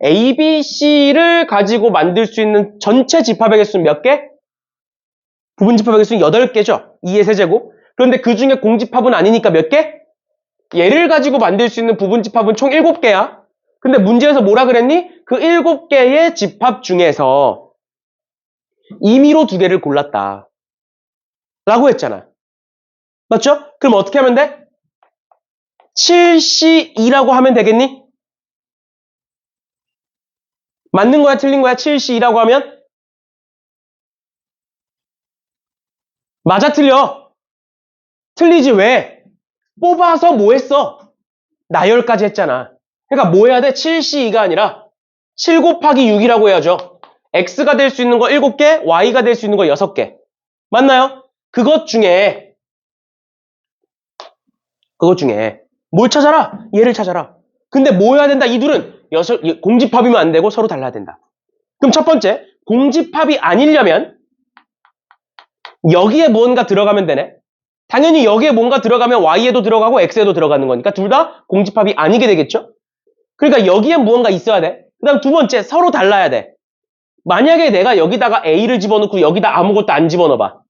A, B, C를 가지고 만들 수 있는 전체 집합의 개수는 몇 개? 부분 집합의 개수는 8개죠. 2의 세제곱. 그런데 그 중에 공집합은 아니니까 몇 개? 얘를 가지고 만들 수 있는 부분 집합은 총 7개야. 근데 문제에서 뭐라 그랬니? 그 7개의 집합 중에서 임의로 2개를 골랐다. 라고 했잖아. 맞죠? 그럼 어떻게 하면 돼? 7C2라고 하면 되겠니? 맞는 거야, 틀린 거야? 7C2라고 하면? 맞아, 틀려. 틀리지, 왜? 뽑아서 뭐 했어? 나열까지 했잖아. 그러니까 뭐 해야 돼? 7C2가 아니라 7 곱하기 6이라고 해야죠. X가 될 수 있는 거 7개, Y가 될 수 있는 거 6개. 맞나요? 그것 중에 뭘 찾아라? 얘를 찾아라. 근데 뭐 해야 된다? 이 둘은 공집합이면 안 되고 서로 달라야 된다. 그럼 첫 번째, 공집합이 아니려면 여기에 뭔가 들어가면 되네. 당연히 여기에 뭔가 들어가면 Y에도 들어가고 X에도 들어가는 거니까 둘 다 공집합이 아니게 되겠죠? 그러니까 여기에 무언가 있어야 돼. 그 다음 2번째, 서로 달라야 돼. 만약에 내가 여기다가 A를 집어넣고 여기다 아무것도 안 집어넣어봐.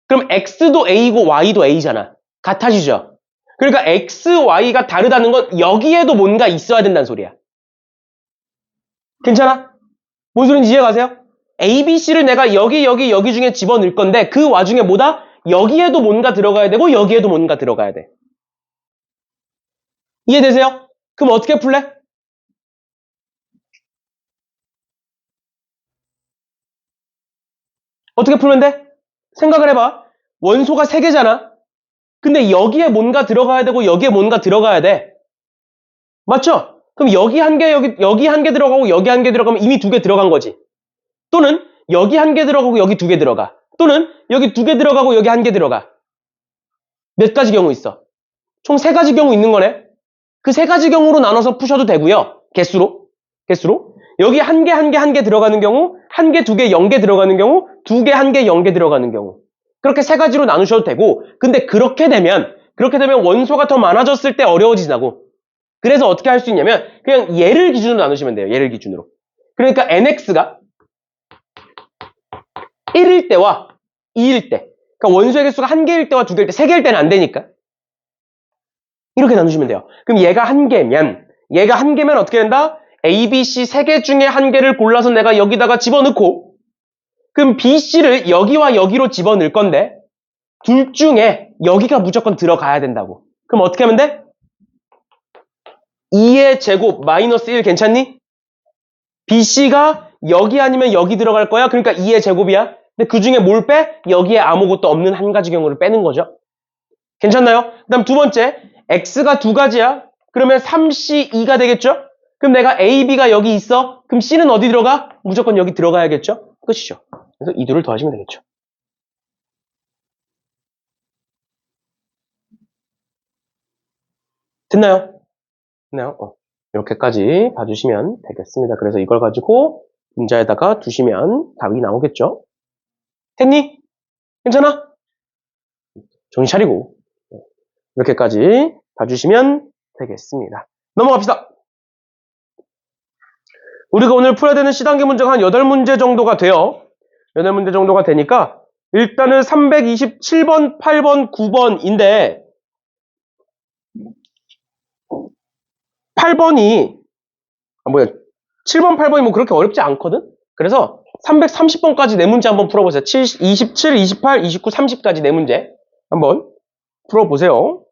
그럼 X도 A고 Y도 A잖아. 같아지죠? 그러니까 X, Y가 다르다는 건 여기에도 뭔가 있어야 된다는 소리야. 괜찮아? 뭔 소리인지 이해가세요? A, B, C를 내가 여기 중에 집어넣을 건데 그 와중에 뭐다? 여기에도 뭔가 들어가야 되고 여기에도 뭔가 들어가야 돼. 이해되세요? 그럼 어떻게 풀래? 어떻게 풀면 돼? 생각을 해봐. 원소가 3개잖아. 근데 여기에 뭔가 들어가야 되고 여기에 뭔가 들어가야 돼. 맞죠? 그럼 여기 한 개, 여기 한 개 들어가고 여기 한 개 들어가면 이미 2개 들어간 거지. 또는 여기 한 개 들어가고 여기 2개 들어가. 또는 여기 2개 들어가고 여기 한 개 들어가. 몇 가지 경우 있어? 총 3가지 경우 있는 거네. 그 3가지 경우로 나눠서 푸셔도 되고요. 개수로. 여기 한 개 들어가는 경우, 1개, 2개, 0개 들어가는 경우, 2개, 1개, 0개 들어가는 경우. 그렇게 3가지로 나누셔도 되고, 근데 그렇게 되면 원소가 더 많아졌을 때 어려워지다고. 그래서 어떻게 할 수 있냐면, 그냥 얘를 기준으로 나누시면 돼요. 얘를 기준으로. 그러니까 nx가 1일 때와 2일 때. 그러니까 원소의 개수가 1개일 때와 2개일 때, 3개일 때는 안 되니까. 이렇게 나누시면 돼요. 그럼 얘가 1개면 어떻게 된다? A, B, C 3개 중에 1개를 골라서 내가 여기다가 집어넣고, 그럼 B, C를 여기와 여기로 집어넣을 건데, 둘 중에 여기가 무조건 들어가야 된다고. 그럼 어떻게 하면 돼? 2의 제곱 마이너스 1 괜찮니? B, C가 여기 아니면 여기 들어갈 거야. 그러니까 2의 제곱이야. 근데 그 중에 뭘 빼? 여기에 아무것도 없는 한 가지 경우를 빼는 거죠. 괜찮나요? 그 다음 두 번째, X가 2가지야. 그러면 3C2가 되겠죠? 그럼 내가 A, B가 여기 있어. 그럼 C는 어디 들어가? 무조건 여기 들어가야겠죠? 끝이죠. 그래서 이 둘을 더하시면 되겠죠. 됐나요? 이렇게까지 봐주시면 되겠습니다. 그래서 이걸 가지고 문자에다가 두시면 답이 나오겠죠? 했니? 괜찮아? 정신 차리고 이렇게까지 봐주시면 되겠습니다. 넘어갑시다. 우리가 오늘 풀어야 되는 C단계 문제가 한 8문제 정도가 돼요. 8문제 정도가 되니까 일단은 327번, 8번, 9번인데 8번이 7번, 8번이 뭐 그렇게 어렵지 않거든? 그래서 330번까지 네 문제 한번 풀어보세요. 27, 28, 29, 30까지 네 문제 한번 풀어보세요.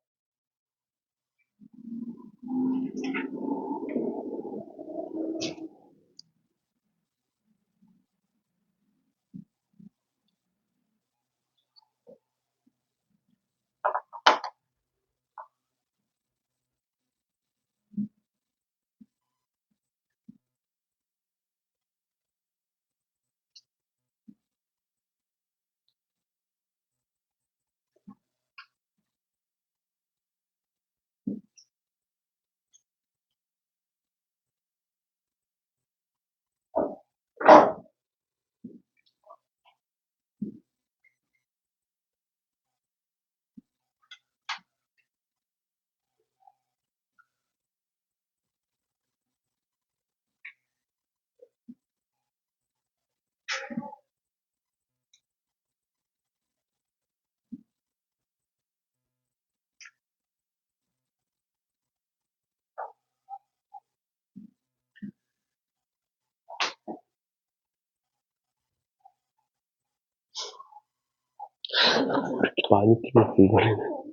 이렇게 많이 틀렸어, 이거는.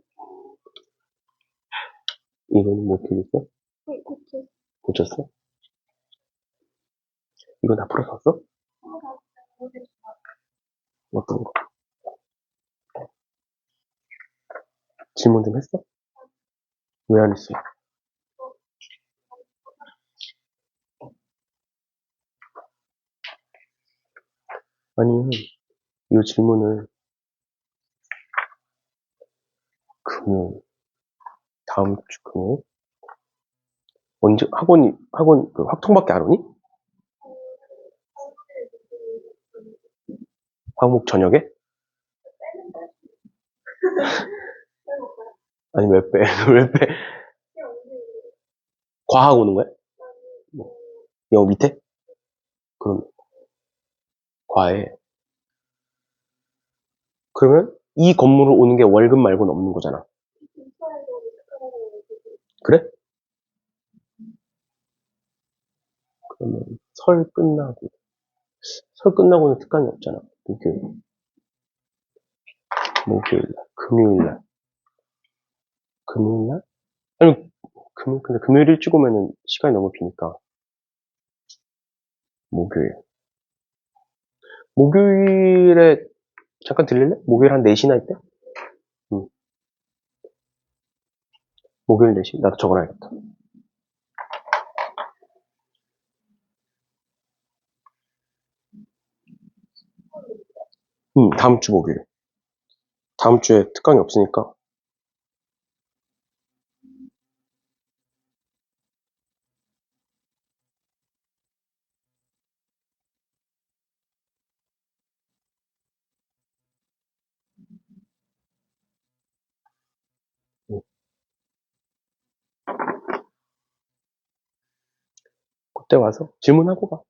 이거는 못 틀렸어? 고쳤어? 이거 다 풀어봤어? 어떤 거? 질문 좀 했어? 왜 안 했어? 아니, 이 질문을 금요일, 다음 주 금요일? 언제, 학원, 그 확통밖에 안 오니? 화목 저녁에? 아니, 왜 빼? 왜 빼? 과학 오는 거야? 뭐, 영어 밑에? 그럼, 과에. 그러면 이 건물을 오는 게 월급 말고는 없는 거잖아. 그래? 그러면 설 끝나고는 특강이 없잖아. 목요일 날, 금요일 날? 아니, 근데 금요일 일찍 오면은 시간이 너무 비니까. 목요일에 잠깐 들릴래? 목요일 한 4시나 있대? 응. 목요일 4시? 나도 적어놔야겠다. 다음 주 목요일. 다음 주에 특강이 없으니까. 음, 그때 와서 질문하고 가.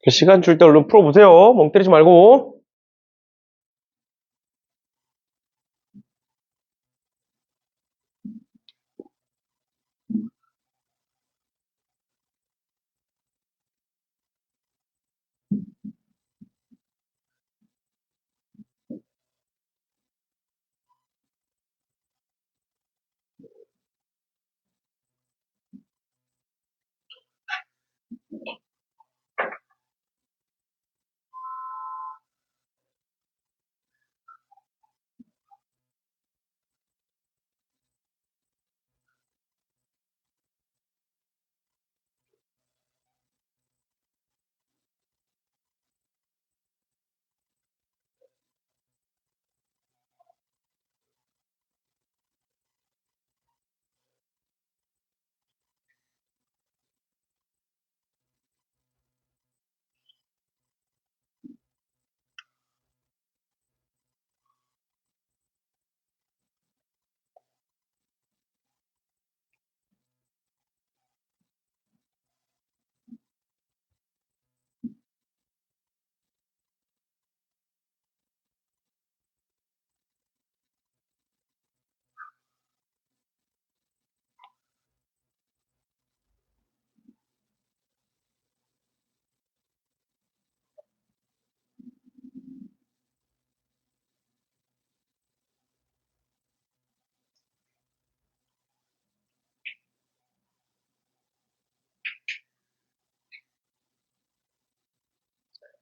시간 줄 때 얼른 풀어보세요. 멍 때리지 말고.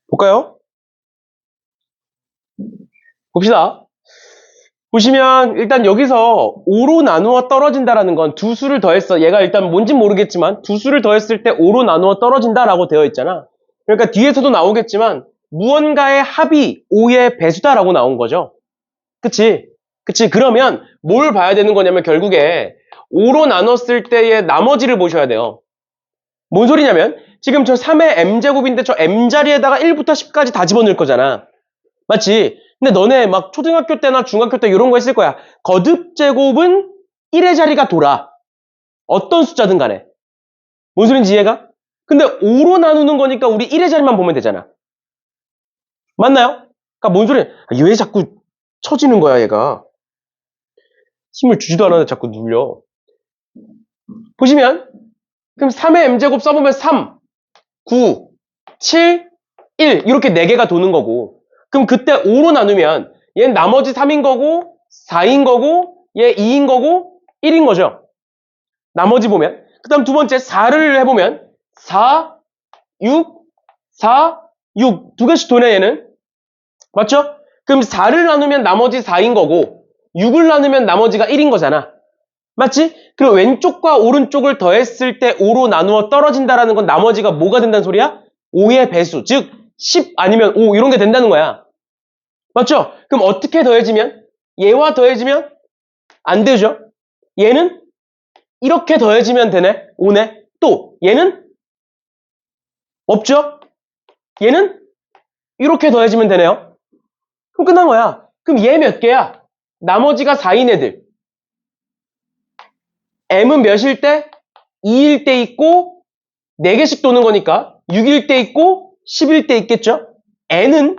볼까요? 봅시다. 보시면 일단 여기서 5로 나누어 떨어진다라는 건 두 수를 더했어. 얘가 일단 뭔진 모르겠지만 두 수를 더했을 때 5로 나누어 떨어진다라고 되어 있잖아. 그러니까 뒤에서도 나오겠지만 무언가의 합이 5의 배수다라고 나온 거죠. 그치? 그치? 그러면 뭘 봐야 되는 거냐면 결국에 5로 나눴을 때의 나머지를 보셔야 돼요. 뭔 소리냐면 지금 저 3의 m제곱인데 저 m자리에다가 1부터 10까지 다 집어넣을 거잖아. 맞지? 근데 너네 막 초등학교 때나 중학교 때 이런 거 했을 거야. 거듭제곱은 1의 자리가 돌아. 어떤 숫자든 간에. 뭔 소린지 이해가? 근데 5로 나누는 거니까 우리 1의 자리만 보면 되잖아. 맞나요? 그러니까 뭔 소리야? 얘 자꾸 쳐지는 거야, 얘가. 힘을 주지도 않았는데 자꾸 눌려. 보시면 그럼 3의 m제곱 써보면 3, 9, 7, 1 이렇게 4개가 도는 거고 그럼 그때 5로 나누면 얘는 나머지 3인 거고 4인 거고 얘 2인 거고 1인 거죠. 나머지 보면 그 다음 두 번째 4를 해보면 4, 6, 4, 6 두 개씩 도네 얘는. 맞죠? 그럼 4를 나누면 나머지 4인 거고 6을 나누면 나머지가 1인 거잖아. 맞지? 그리고 왼쪽과 오른쪽을 더했을 때 5로 나누어 떨어진다라는 건 나머지가 뭐가 된다는 소리야? 5의 배수, 즉 10 아니면 5 이런 게 된다는 거야. 맞죠? 그럼 어떻게 더해지면? 얘와 더해지면 안 되죠? 얘는 이렇게 더해지면 되네? 5네? 또 얘는 없죠? 얘는 이렇게 더해지면 되네요? 그럼 끝난 거야. 그럼 얘 몇 개야? 나머지가 4인 애들. m은 몇일 때? 2일 때 있고 4개씩 도는 거니까 6일 때 있고 10일 때 있겠죠? n은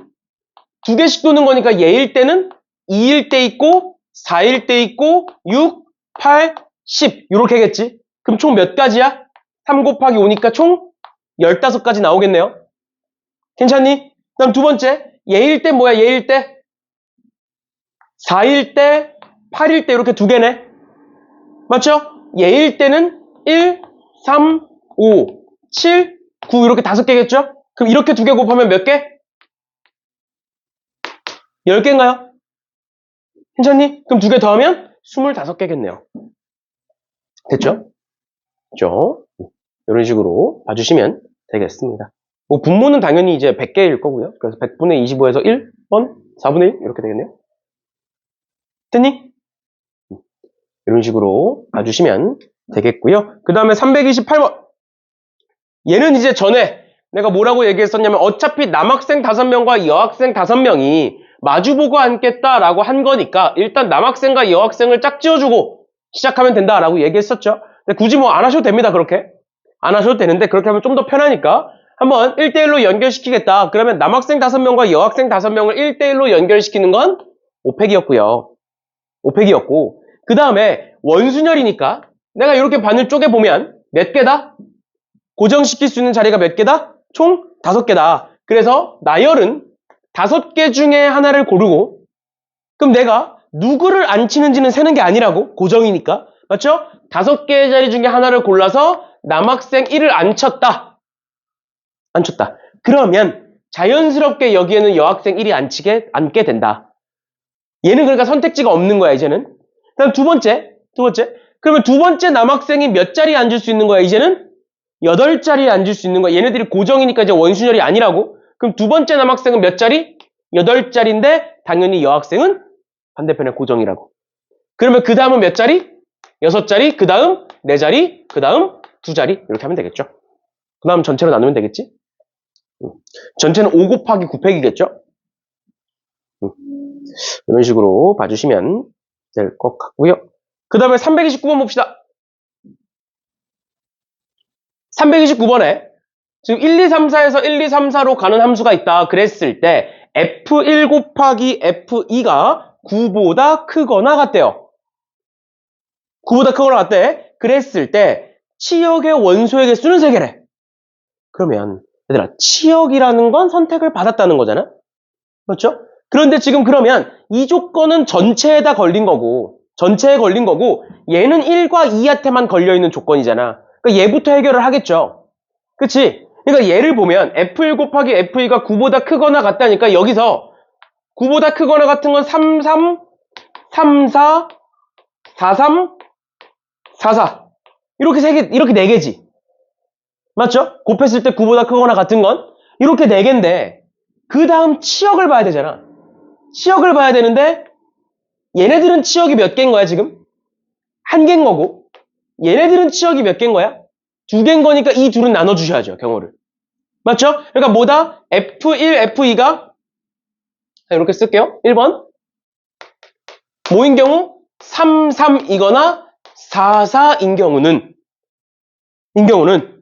2개씩 도는 거니까 얘일 때는 2일 때 있고 4일 때 있고 6, 8, 10 이렇게겠지? 그럼 총 몇 가지야? 3 곱하기 5니까 총 15가지 나오겠네요? 괜찮니? 그다음 두 번째 얘일 때 뭐야 얘일 때? 4일 때 8일 때 이렇게 두 개네 맞죠? 얘일 때는 1, 3, 5, 7, 9 이렇게 5개겠죠? 그럼 이렇게 두 개 곱하면 몇 개? 10개인가요? 괜찮니? 그럼 두 개 더하면 25개겠네요. 됐죠? 됐죠? 이런 식으로 봐주시면 되겠습니다. 뭐 분모는 당연히 이제 100개일 거고요. 그래서 100분의 25에서 1번, 4분의 1 이렇게 되겠네요. 됐니? 이런 식으로 봐주시면 되겠고요. 그 다음에 328번. 얘는 이제 전에 내가 뭐라고 얘기했었냐면 어차피 남학생 5명과 여학생 5명이 마주보고 앉겠다라고 한 거니까 일단 남학생과 여학생을 짝지어주고 시작하면 된다라고 얘기했었죠. 근데 굳이 뭐 안 하셔도 됩니다. 그렇게. 안 하셔도 되는데 그렇게 하면 좀 더 편하니까 한번 1대1로 연결시키겠다. 그러면 남학생 5명과 여학생 5명을 1대1로 연결시키는 건 5팩이었고요. 5팩이었고 그 다음에 원순열이니까 내가 이렇게 반을 쪼개보면 몇 개다? 고정시킬 수 있는 자리가 몇 개다? 총 5개다. 그래서 나열은 5개 중에 하나를 고르고 그럼 내가 누구를 앉히는지는 세는 게 아니라고 고정이니까 맞죠? 5개의 자리 중에 하나를 골라서 남학생 1을 앉혔다. 그러면 자연스럽게 여기에는 여학생 1이 앉게 된다. 얘는 그러니까 선택지가 없는 거야 이제는. 그다음 두 번째 그러면 두 번째 남학생이 몇 자리에 앉을 수 있는 거야 이제는? 8자리에 앉을 수 있는 거야. 얘네들이 고정이니까 이제 원순열이 아니라고. 그럼 두 번째 남학생은 몇 자리? 8자리인데 당연히 여학생은 반대편에 고정이라고. 그러면 그 다음은 몇 자리? 6자리, 그 다음 4자리, 그 다음 2자리 이렇게 하면 되겠죠. 그 다음 전체로 나누면 되겠지. 전체는 5 곱하기 9팩이겠죠. 이런 식으로 봐주시면 될 것 같고요. 그 다음에 329번 봅시다. 329번에 지금 1, 2, 3, 4에서 1, 2, 3, 4로 가는 함수가 있다 그랬을 때 F1 곱하기 F2가 9보다 크거나 같대요. 9보다 크거나 같대. 그랬을 때 치역의 원소의 개수는 3개래. 그러면 얘들아 치역이라는 건 선택을 받았다는 거잖아. 그렇죠? 그런데 지금 그러면 이 조건은 전체에다 걸린 거고 전체에 걸린 거고 얘는 1과 2한테만 걸려있는 조건이잖아. 그러니까 얘부터 해결을 하겠죠. 그치? 그러니까 얘를 보면 F1 곱하기 F2가 9보다 크거나 같다니까 여기서 9보다 크거나 같은 건 3, 3, 3, 4, 4, 3, 4, 4. 이렇게 세 개, 이렇게 네 개지. 맞죠? 곱했을 때 9보다 크거나 같은 건 이렇게 네 개인데 그 다음 치역을 봐야 되잖아. 치역을 봐야 되는데 얘네들은 치역이 몇 개인 거야 지금? 한 개인 거고 얘네들은 치역이 몇 개인 거야? 두 개인 거니까 이 둘은 나눠주셔야죠. 경우를. 맞죠? 그러니까 뭐다? F1, F2가 이렇게 쓸게요. 1번 뭐인 경우? 3, 3이거나 4, 4인 경우는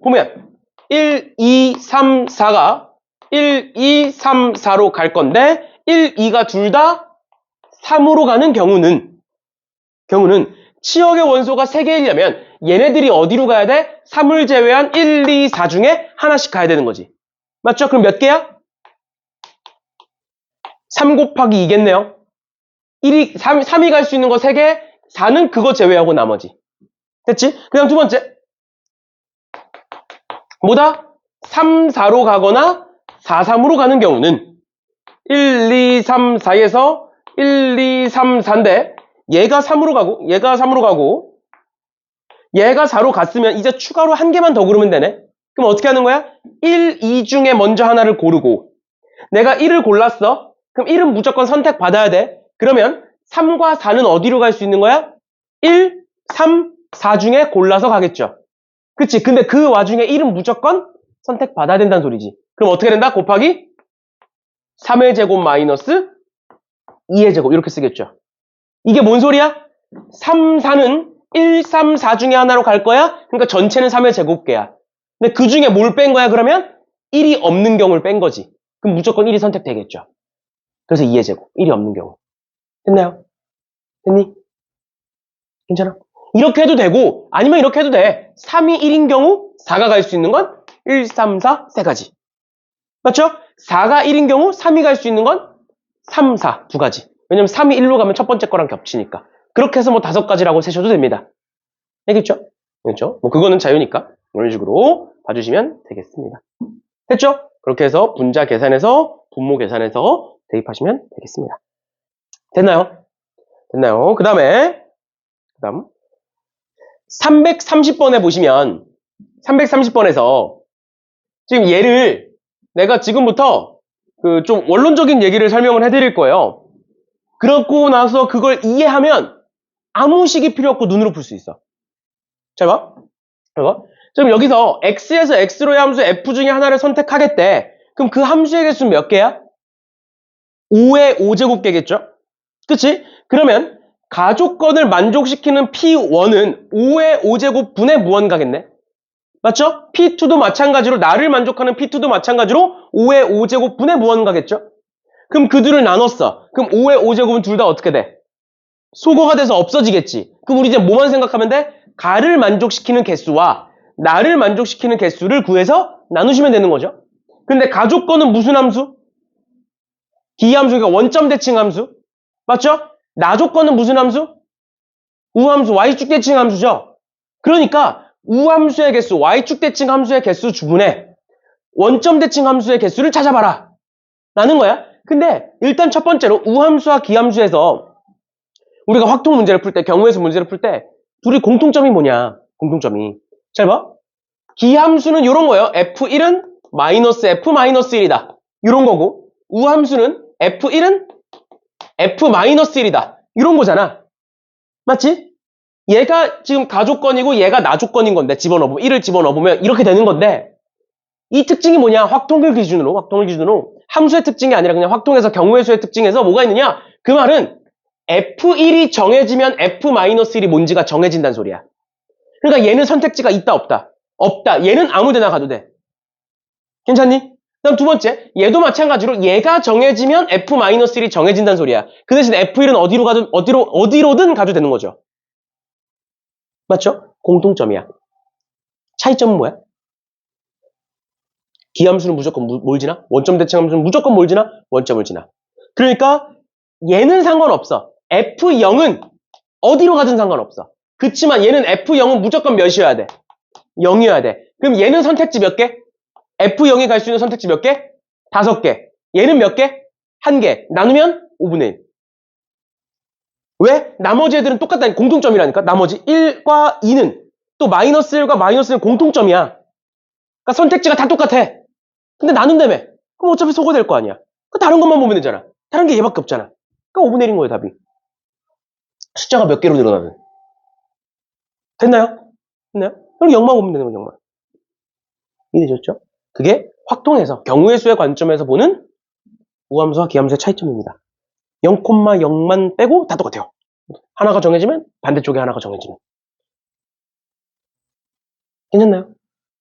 보면 1, 2, 3, 4가 1, 2, 3, 4로 갈 건데 1, 2가 둘 다 3으로 가는 경우는 치역의 원소가 3개이려면 얘네들이 어디로 가야 돼? 3을 제외한 1, 2, 4 중에 하나씩 가야 되는 거지. 맞죠? 그럼 몇 개야? 3 곱하기 2겠네요. 3이 갈 수 있는 거 3개, 4는 그거 제외하고 나머지. 됐지? 그 다음 두 번째. 뭐다? 3, 4로 가거나 4, 3으로 가는 경우는 1, 2, 3, 4에서 1, 2, 3, 4인데 얘가 3으로 가고 얘가 3으로 가고 얘가 4로 갔으면 이제 추가로 한 개만 더 고르면 되네. 그럼 어떻게 하는 거야? 1, 2 중에 먼저 하나를 고르고 내가 1을 골랐어. 그럼 1은 무조건 선택받아야 돼. 그러면 3과 4는 어디로 갈 수 있는 거야? 1, 3, 4 중에 골라서 가겠죠. 그치? 근데 그 와중에 1은 무조건 선택받아야 된다는 소리지. 그럼 어떻게 된다? 곱하기 3의 제곱 마이너스 2의 제곱 이렇게 쓰겠죠. 이게 뭔 소리야? 3, 4는 1, 3, 4 중에 하나로 갈 거야? 그러니까 전체는 3의 제곱계야. 근데 그 중에 뭘 뺀 거야 그러면? 1이 없는 경우를 뺀 거지. 그럼 무조건 1이 선택되겠죠. 그래서 2의 제곱, 1이 없는 경우. 됐나요? 됐니? 괜찮아? 이렇게 해도 되고 아니면 이렇게 해도 돼. 3이 1인 경우 4가 갈 수 있는 건 1, 3, 4 세 가지. 맞죠? 4가 1인 경우 3이 갈 수 있는 건 3, 4 두 가지. 왜냐면 3이 1로 가면 첫 번째 거랑 겹치니까. 그렇게 해서 뭐 5가지라고 세셔도 됩니다. 알겠죠? 그렇죠? 뭐 그거는 자유니까 이런 식으로 봐주시면 되겠습니다. 됐죠? 그렇게 해서 분자 계산해서 분모 계산해서 대입하시면 되겠습니다. 됐나요? 됐나요? 그 다음 330번에 보시면 330번에서 지금 얘를 내가 지금부터 그 좀 원론적인 얘기를 설명을 해드릴 거예요. 그렇고 나서 그걸 이해하면 아무 식이 필요 없고 눈으로 풀 수 있어. 잘 봐. 지금 여기서 x에서 x로의 함수 f 중에 하나를 선택하겠대. 그럼 그 함수의 개수는 몇 개야? 5의 5제곱개겠죠? 그치? 그러면 가족권을 만족시키는 P1은 5의 5제곱 분의 무언가겠네? 맞죠? P2도 마찬가지로 나를 만족하는 P2도 마찬가지로 5의 5제곱 분의 무언가겠죠? 그럼 그 둘을 나눴어. 그럼 5의 5제곱은 둘 다 어떻게 돼? 소거가 돼서 없어지겠지. 그럼 우리 이제 뭐만 생각하면 돼? 가를 만족시키는 개수와 나를 만족시키는 개수를 구해서 나누시면 되는 거죠. 근데 가족권은 무슨 함수? 기함수, 그러니까 원점 대칭 함수. 맞죠? 나족권은 무슨 함수? 우함수, y축 대칭 함수죠. 그러니까 우함수의 개수, y축 대칭 함수의 개수 주분에 원점 대칭 함수의 개수를 찾아봐라 라는 거야. 근데 일단 첫 번째로 우함수와 기함수에서 우리가 확통 문제를 풀 때, 경우에서 문제를 풀 때 둘이 공통점이 뭐냐? 공통점이 잘 봐. 기함수는 이런 거예요. F1은 마이너스 F 마이너스 1이다. 이런 거고 우함수는 F1은 F 마이너스 1이다. 이런 거잖아. 맞지? 얘가 지금 가족권이고 얘가 나족권인 건데 집어넣으면 1을 집어넣으면 이렇게 되는 건데 이 특징이 뭐냐? 확통을 기준으로 함수의 특징이 아니라 그냥 확통에서 경우의 수의 특징에서 뭐가 있느냐? 그 말은 F1이 정해지면 F-1이 뭔지가 정해진다는 소리야. 그러니까 얘는 선택지가 있다 없다? 없다. 얘는 아무데나 가도 돼. 괜찮니? 그다음 두 번째, 얘도 마찬가지로 얘가 정해지면 F-1이 정해진다는 소리야. 그 대신 F1은 어디로든 가도 되는 거죠. 맞죠? 공통점이야. 차이점은 뭐야? 기함수는 무조건 뭘 지나? 원점 대칭 함수는 무조건 뭘 지나? 원점을 지나. 그러니까 얘는 상관없어. F0은 어디로 가든 상관없어. 그치만 얘는 F0은 무조건 몇이어야 돼? 0이어야 돼. 그럼 얘는 선택지 몇 개? F0에 갈 수 있는 선택지 몇 개? 5개. 얘는 몇 개? 1개. 나누면 5분의 1. 왜? 나머지 애들은 똑같다니 공통점이라니까. 나머지 1과 2는 또 마이너스 1과 마이너스 1은 공통점이야. 그러니까 선택지가 다 똑같아. 근데 나눈다며. 그럼 어차피 소거될 거 아니야. 그 다른 것만 보면 되잖아. 다른 게 얘밖에 없잖아. 그러니까 5분의 1인 거예요, 답이. 숫자가 몇 개로 늘어나는. 됐나요? 됐나요? 그럼 0만 보면 되는 거야, 0만. 이해되셨죠? 그게 확통해서 경우의 수의 관점에서 보는 우함수와 기함수의 차이점입니다. 0,0만 빼고 다 똑같아요. 하나가 정해지면 반대쪽에 하나가 정해지는. 괜찮나요?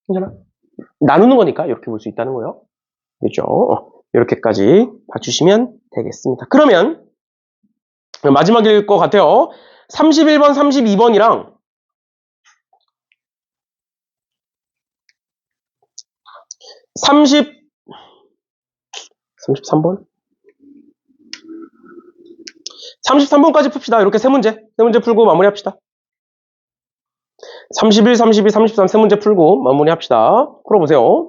괜찮아? 나누는 거니까 이렇게 볼 수 있다는 거예요. 됐죠? 이렇게까지 봐주시면 되겠습니다. 그러면 마지막일 것 같아요. 31번, 32번이랑 33번? 33번까지 풉시다. 이렇게 세 문제 풀고 마무리합시다. 31, 32, 33 세 문제 풀고 마무리합시다. 풀어보세요.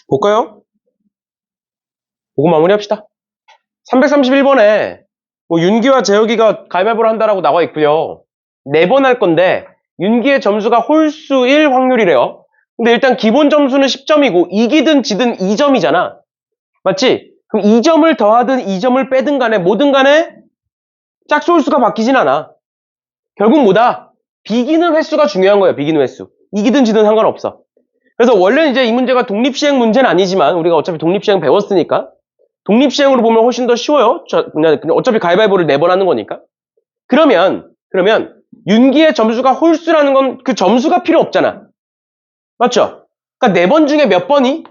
볼까요? 보고 마무리합시다. 331번에 뭐 윤기와 재혁이가 가위바위보를 한다라고 나와 있고요. 4번 할 건데 윤기의 점수가 홀수일 확률이래요. 근데 일단 기본 점수는 10점이고 이기든 지든 2점이잖아. 맞지? 그럼 2점을 더하든 2점을 빼든 간에 뭐든 간에 짝수 홀수가 바뀌진 않아. 결국 뭐다? 비기는 횟수가 중요한 거야. 비기는 횟수. 이기든 지든 상관없어. 그래서 원래는 이제 이 문제가 독립시행 문제는 아니지만 우리가 어차피 독립시행 배웠으니까 독립시행으로 보면 훨씬 더 쉬워요. 그냥 어차피 가위바위보를 4번 하는 거니까. 그러면 윤기의 점수가 홀수라는 건 그 점수가 필요 없잖아. 맞죠? 그러니까 4번 중에 몇 번이?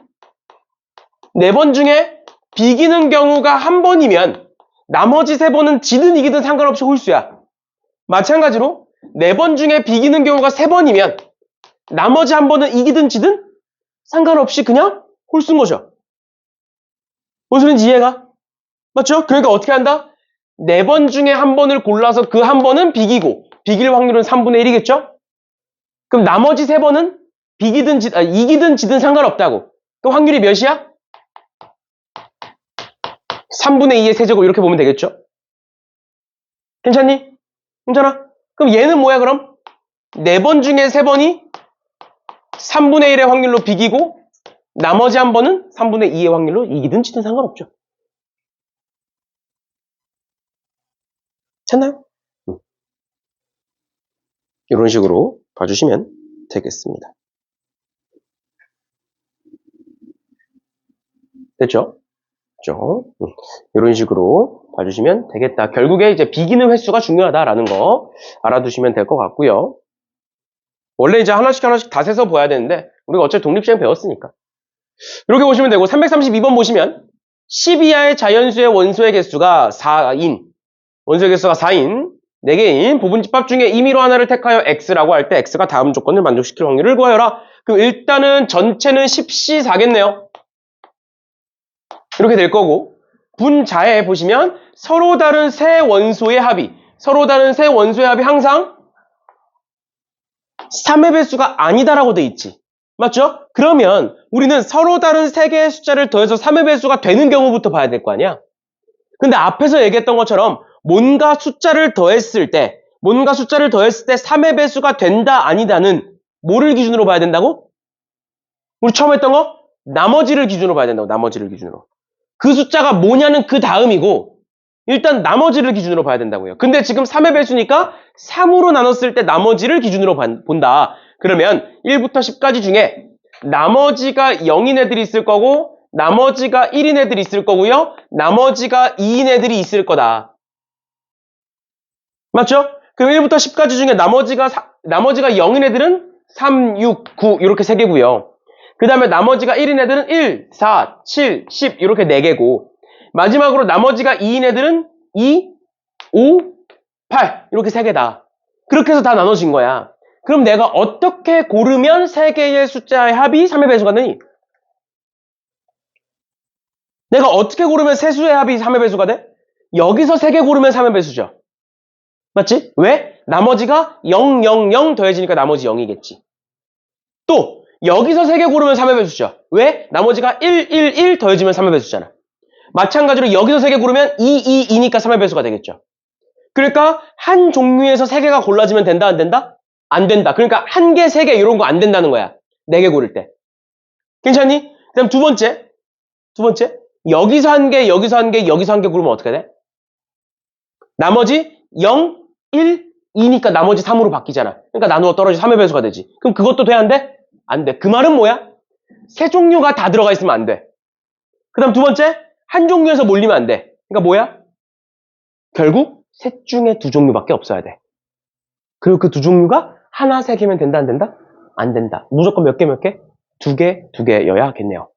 4번 중에 비기는 경우가 1번이면 나머지 3번은 지든 이기든 상관없이 홀수야. 마찬가지로 4번 중에 비기는 경우가 3번이면 나머지 1번은 이기든 지든 상관없이 그냥 홀수인 거죠. 무슨 소리인지 이해가? 맞죠? 그러니까 어떻게 한다? 4번 중에 1번을 골라서 그 1번은 비기고 비길 확률은 3분의 1이겠죠? 그럼 나머지 3번은 이기든 지든 상관없다고. 그럼 확률이 몇이야? 3분의 2의 세제곱 이렇게 보면 되겠죠? 괜찮니? 괜찮아? 그럼 얘는 뭐야 그럼? 4번 중에 3번이 3분의 1의 확률로 비기고 나머지 1번은 3분의 2의 확률로 이기든 지든 상관없죠. 됐나요? 이런 식으로 봐주시면 되겠습니다. 됐죠? 그죠? 이런 식으로 봐주시면 되겠다. 결국에 이제 비기는 횟수가 중요하다라는 거 알아두시면 될 것 같고요. 원래 이제 하나씩 다 세서 봐야 되는데 우리가 어차피 독립시행 배웠으니까 이렇게 보시면 되고 332번 보시면 10 이하의 자연수의 원소의 개수가 4인 원소의 개수가 4인 4개인 부분집합 중에 임의로 하나를 택하여 x라고 할 때 x가 다음 조건을 만족시킬 확률을 구하여라. 그럼 일단은 전체는 10C4겠네요. 이렇게 될 거고 분자에 보시면 서로 다른 세 원소의 합이 항상 3의 배수가 아니다라고 돼 있지. 맞죠? 그러면 우리는 서로 다른 3개의 숫자를 더해서 3의 배수가 되는 경우부터 봐야 될 거 아니야? 근데 앞에서 얘기했던 것처럼 뭔가 숫자를 더했을 때 3의 배수가 된다 아니다는 뭐를 기준으로 봐야 된다고? 우리 처음 했던 거? 나머지를 기준으로 봐야 된다고. 나머지를 기준으로. 그 숫자가 뭐냐는 그 다음이고 일단 나머지를 기준으로 봐야 된다고요. 근데 지금 3의 배수니까 3으로 나눴을 때 나머지를 기준으로 본다. 그러면 1부터 10까지 중에 나머지가 0인 애들이 있을 거고 나머지가 1인 애들이 있을 거고요. 나머지가 2인 애들이 있을 거다. 맞죠? 그럼 1부터 10까지 중에 나머지가 0인 애들은 3, 6, 9 이렇게 3개고요. 그 다음에 나머지가 1인 애들은 1, 4, 7, 10 이렇게 4개고 마지막으로 나머지가 2인 애들은 2, 5, 8 이렇게 3개다. 그렇게 해서 다 나눠진 거야. 그럼 내가 어떻게 고르면 3개의 숫자의 합이 3의 배수가 되니? 내가 어떻게 고르면 세 수의 합이 3의 배수가 돼? 여기서 3개 고르면 3의 배수죠. 맞지? 왜? 나머지가 0, 0, 0 더해지니까 나머지 0이겠지. 또 여기서 3개 고르면 3의 배수죠. 왜? 나머지가 1, 1, 1 더해지면 3의 배수잖아. 마찬가지로 여기서 3개 고르면 2, 2, 2니까 3의 배수가 되겠죠. 그러니까 한 종류에서 3개가 골라지면 된다 안 된다? 안 된다. 그러니까 1개, 3개 이런 거 안 된다는 거야. 4개 고를 때. 괜찮니? 그다음 두 번째. 여기서 1개, 여기서 1개, 여기서 1개 고르면 어떻게 돼? 나머지 0, 1, 2니까 나머지 3으로 바뀌잖아. 그러니까 나누어 떨어져 3의 배수가 되지. 그럼 그것도 돼? 안 돼? 안 돼. 그 말은 뭐야? 세 종류가 다 들어가 있으면 안 돼. 그 다음 두 번째, 한 종류에서 몰리면 안 돼. 그러니까 뭐야? 결국 셋 중에 2종류밖에 없어야 돼. 그리고 그 2종류가 하나, 3개면 된다, 안 된다? 안 된다. 무조건 몇 개, 몇 개? 2개, 2개여야겠네요.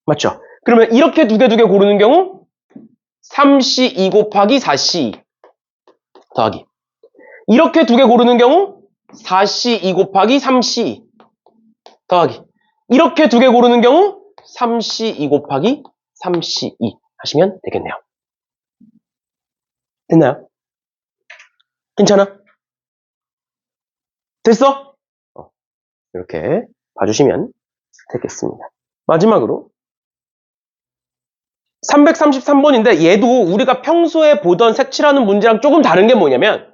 맞죠? 그러면 이렇게 2개 고르는 경우 3C2 곱하기 4C 더하기 이렇게 2개 고르는 경우 4C2 곱하기 3C 더하기 이렇게 2개 고르는 경우 3C2 곱하기 3C2 하시면 되겠네요. 됐나요? 괜찮아? 됐어? 이렇게 봐주시면 되겠습니다. 마지막으로 333번인데 얘도 우리가 평소에 보던 색칠하는 문제랑 조금 다른 게 뭐냐면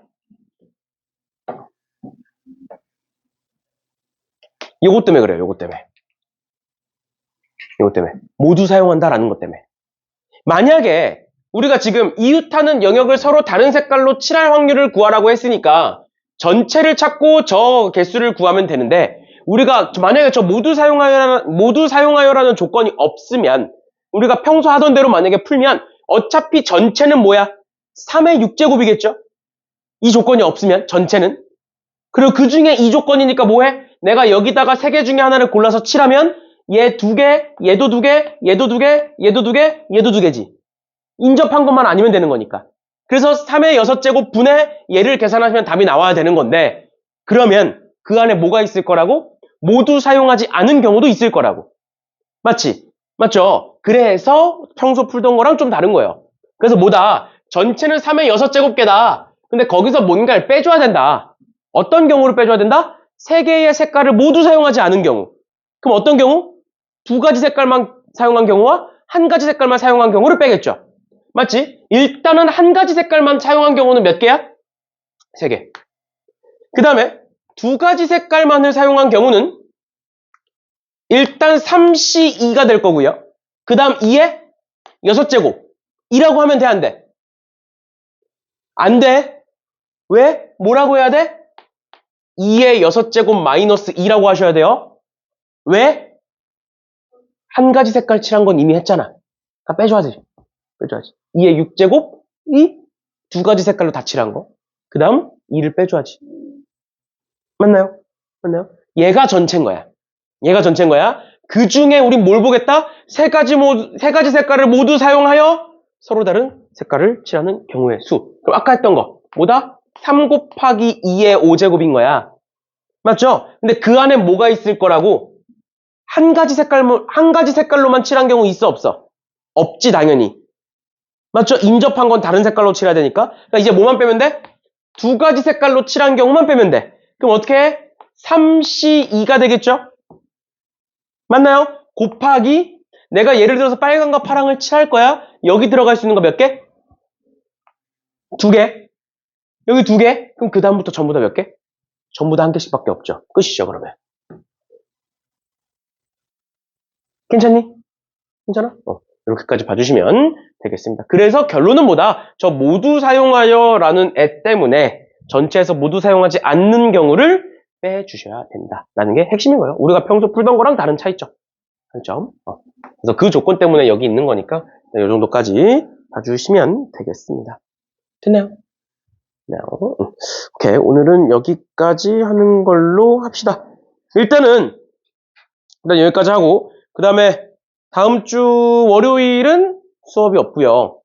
요것 때문에 그래요. 요것 때문에. 요것 때문에. 모두 사용한다라는 것 때문에. 만약에 우리가 지금 이웃하는 영역을 서로 다른 색깔로 칠할 확률을 구하라고 했으니까 전체를 찾고 저 개수를 구하면 되는데 우리가 만약에 저 모두 사용하여라는 조건이 없으면 우리가 평소 하던 대로 만약에 풀면 어차피 전체는 뭐야? 3의 6제곱이겠죠? 이 조건이 없으면 전체는. 그리고 그 중에 이 조건이니까 뭐해? 내가 여기다가 3개 중에 하나를 골라서 칠하면 얘 2개, 얘도 2개, 얘도 2개, 얘도 2개, 얘도 2개지. 인접한 것만 아니면 되는 거니까. 그래서 3의 6제곱 분의 얘를 계산하시면 답이 나와야 되는 건데 그러면 그 안에 뭐가 있을 거라고? 모두 사용하지 않은 경우도 있을 거라고. 맞지? 맞죠? 그래서 평소 풀던 거랑 좀 다른 거예요. 그래서 뭐다? 전체는 3의 6제곱개다. 근데 거기서 뭔가를 빼줘야 된다. 어떤 경우를 빼줘야 된다? 3개의 색깔을 모두 사용하지 않은 경우. 그럼 어떤 경우? 2가지 색깔만 사용한 경우와 1가지 색깔만 사용한 경우를 빼겠죠. 맞지? 일단은 1가지 색깔만 사용한 경우는 몇 개야? 3개. 그 다음에 2가지 색깔만을 사용한 경우는 일단 3C2가 될 거고요. 그 다음 2의 6제곱. 2라고 하면 돼, 안 돼? 안 돼. 왜? 뭐라고 해야 돼? 2의 6제곱 마이너스 2라고 하셔야 돼요. 왜? 1가지 색깔 칠한 건 이미 했잖아. 그러니까 빼줘야지. 빼줘야지. 2의 6제곱, 2가지 색깔로 다 칠한 거. 그 다음 2를 빼줘야지. 맞나요? 맞나요? 얘가 전체인 거야. 얘가 전체인 거야. 그 중에 우린 뭘 보겠다? 3가지 색깔을 모두 사용하여 서로 다른 색깔을 칠하는 경우의 수. 그럼 아까 했던 거. 뭐다? 3 곱하기 2의 5제곱인 거야. 맞죠? 근데 그 안에 뭐가 있을 거라고? 한 가지 색깔로만 칠한 경우 있어, 없어? 없지, 당연히. 맞죠? 인접한 건 다른 색깔로 칠해야 되니까. 그러니까 이제 뭐만 빼면 돼? 2가지 색깔로 칠한 경우만 빼면 돼. 그럼 어떻게 해? 3C2가 되겠죠? 맞나요? 곱하기 내가 예를 들어서 빨강과 파랑을 칠할 거야. 여기 들어갈 수 있는 거 몇 개? 2개. 여기 2개. 그럼 그 다음부터 전부 다 몇 개? 전부 다 1개씩밖에 없죠. 끝이죠, 그러면. 괜찮니? 괜찮아? 이렇게까지 봐주시면 되겠습니다. 그래서 결론은 뭐다? 저 모두 사용하여 라는 애 때문에 전체에서 모두 사용하지 않는 경우를 빼주셔야 된다. 라는 게 핵심인 거예요. 우리가 평소 풀던 거랑 다른 차이점. 차이점. 그래서 그 조건 때문에 여기 있는 거니까 이 정도까지 봐주시면 되겠습니다. 됐나요? 네. 오케이. 오늘은 여기까지 하는 걸로 합시다. 일단 여기까지 하고 그 다음에 다음 주 월요일은 수업이 없고요.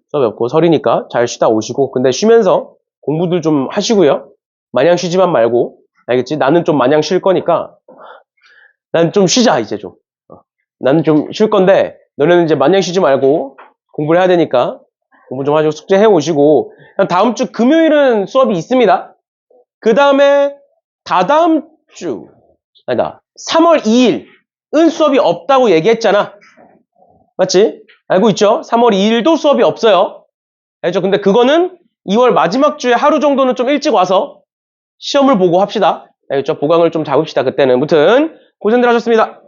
수업이 없고 설이니까 잘 쉬다 오시고 근데 쉬면서 공부들 좀 하시고요. 마냥 쉬지만 말고 알겠지? 나는 좀 마냥 쉴 거니까 난 좀 쉬자 이제 좀. 나는 좀 쉴 건데 너네는 이제 마냥 쉬지 말고 공부를 해야 되니까 공부 좀 하시고 숙제 해 오시고 다음 주 금요일은 수업이 있습니다. 그 다음에 다다음 주 아니다 3월 2일은 수업이 없다고 얘기했잖아. 맞지? 알고 있죠? 3월 2일도 수업이 없어요. 알죠? 근데 그거는 2월 마지막 주에 하루 정도는 좀 일찍 와서 시험을 보고 합시다. 알겠죠? 보강을 좀 잡읍시다. 그때는. 아무튼 고생들 하셨습니다.